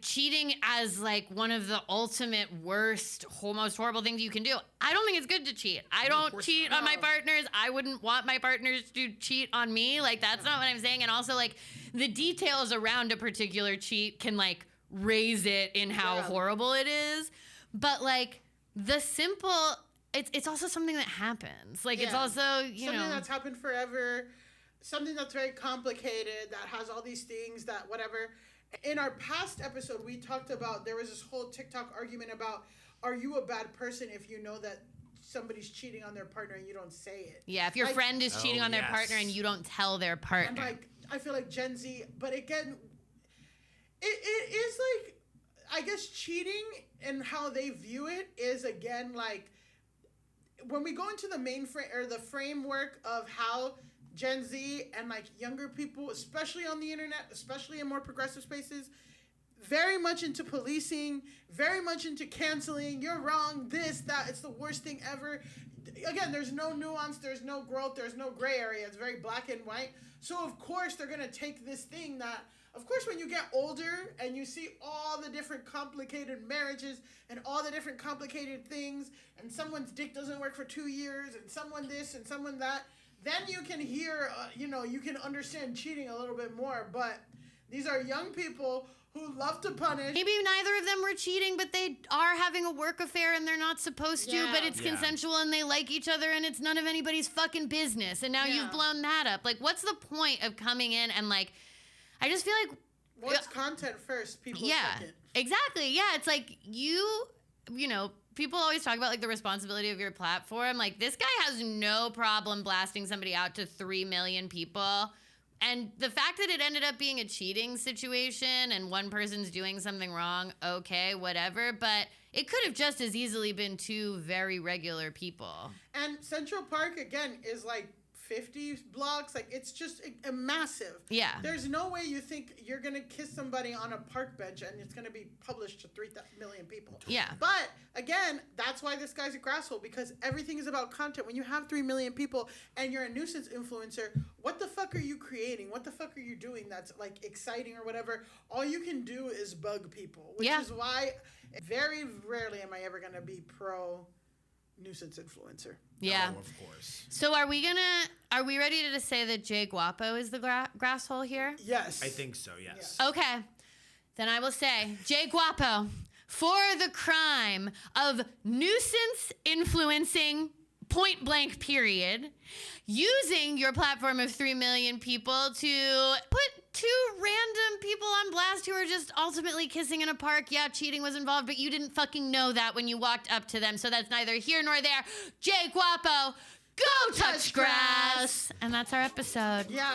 cheating as like one of the ultimate worst, most horrible things you can do. I don't think it's good to cheat. I don't cheat on my partners. I wouldn't want my partners to cheat on me. Like that's not what I'm saying. And also like the details around a particular cheat can like raise it in how horrible it is. But like the simple, it's also something that happens. Like it's also, you something know, that's happened forever, something that's very complicated, that has all these things that whatever. In our past episode, we talked about, there was this whole TikTok argument about, are you a bad person if you know that somebody's cheating on their partner and you don't say it? yeah, if your Like- friend is cheating on their partner and you don't tell their And partner. like, I feel like Gen Z, but again, it is like, I guess cheating and how they view it is again like, when we go into the the framework of how Gen Z and like younger people, especially on the internet, especially in more progressive spaces, very much into policing, very much into canceling, you're wrong, this, that, it's the worst thing ever. Again, there's no nuance, there's no growth, there's no gray area, it's very black and white. So of course they're gonna take this thing that, of course when you get older and you see all the different complicated marriages and all the different complicated things, and someone's dick doesn't work for 2 years, and someone this and someone that, then you can hear, you can understand cheating a little bit more. But these are young people who love to punish. Maybe neither of them were cheating, but they are having a work affair and they're not supposed to, but it's consensual and they like each other and it's none of anybody's fucking business. And now you've blown that up. Like, what's the point of coming in and like, I just feel like... What's content first, people second. Exactly. Yeah, it's like you know, people always talk about like the responsibility of your platform. Like this guy has no problem blasting somebody out to 3 million people. And the fact that it ended up being a cheating situation and one person's doing something wrong, okay, whatever. But it could have just as easily been two very regular people. And Central Park, again, is like 50 blocks. Like, it's just a massive. Yeah. There's no way you think you're going to kiss somebody on a park bench and it's going to be published to 3 million people. Yeah. But, again, that's why this guy's a grasshole, because everything is about content. When you have 3 million people and you're a nuisance influencer, what the fuck are you creating? What the fuck are you doing that's, like, exciting or whatever? All you can do is bug people, which is why very rarely am I ever going to be pro nuisance influencer. Yeah. Oh, of course. So are we ready to say that Jay Guapo is the grasshole here? Yes. I think so, yes. Okay. Then I will say, Jay Guapo, for the crime of nuisance influencing, point blank period, using your platform of 3 million people to put 2 random people on blast who are just ultimately kissing in a park. Yeah, cheating was involved, but you didn't fucking know that when you walked up to them. So that's neither here nor there. Jay Guapo, go touch grass. And that's our episode. Yeah,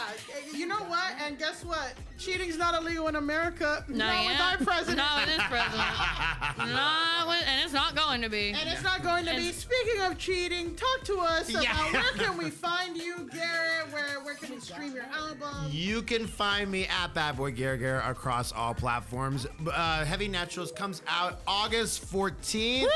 you know what? And guess what? Cheating's not illegal in America. Not with yet. our president. Not with this president. And it's not going to be. And it's not going to be. Speaking of cheating, talk to us about where can we find you, Garrett? Where can we stream your album? You can find me at Bad Boy Garrett across all platforms. Heavy Naturals comes out August 14th. Woo!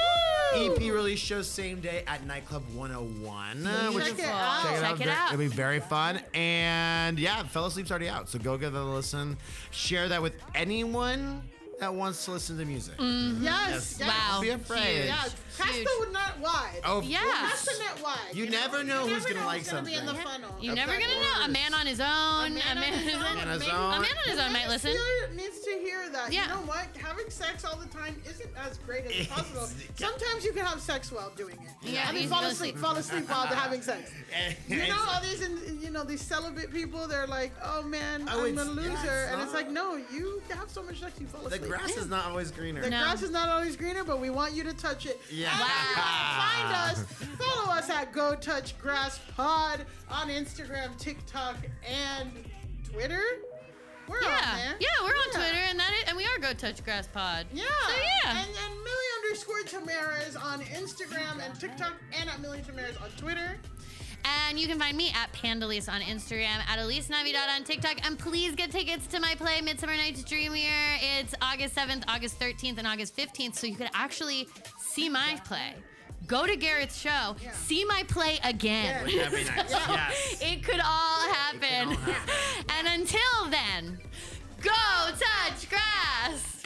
EP release show same day at Nightclub 101. Check it out. Check it out. It'll be very fun. And yeah, Fell Asleep's already out. So go give that a listen. Share that with anyone that wants to listen to music. Yes. Wow. Don't be afraid. Yeah, cast Huge. the net wide. Oh, Yeah. Cast the net wide. You never know who's never gonna know like who's gonna be in the something. funnel. You're never Okay. going to know. A man on his own. A man on his own. On his Maybe- own. A man on his own might listen. Manosphere needs to hear that. Yeah. You know what? Having sex all the time isn't as great as possible. Sometimes you can have sex while doing it. Yeah, I mean, you fall go asleep sleep. while they're having sex. You know, all these, these celibate people, they're like, oh man, Oh, I'm a it's- loser. yeah, and it's like, no, you have so much sex, you fall The asleep. grass is not always greener. The No. grass is not always greener, but we want you to touch it. Yeah. And if you want to find us, follow us at Go Touch Grass Pod on Instagram, TikTok, and Twitter. We're on there. Yeah, we're on Twitter, and we are Go Touch Grass Pod. Yeah. So yeah. And Millie_Tamaras on Instagram and TikTok, and at Millie Tamaras on Twitter. And you can find me at Pandalise on Instagram, at Elise Navidad on TikTok. And please get tickets to my play, Midsummer Night's Dreamier. It's August 7th, August 13th, and August 15th, so you could actually see my play. go to Garrett's show, see my play again. Wouldn't that be nice? Yes. It could all happen. And until then, go touch grass.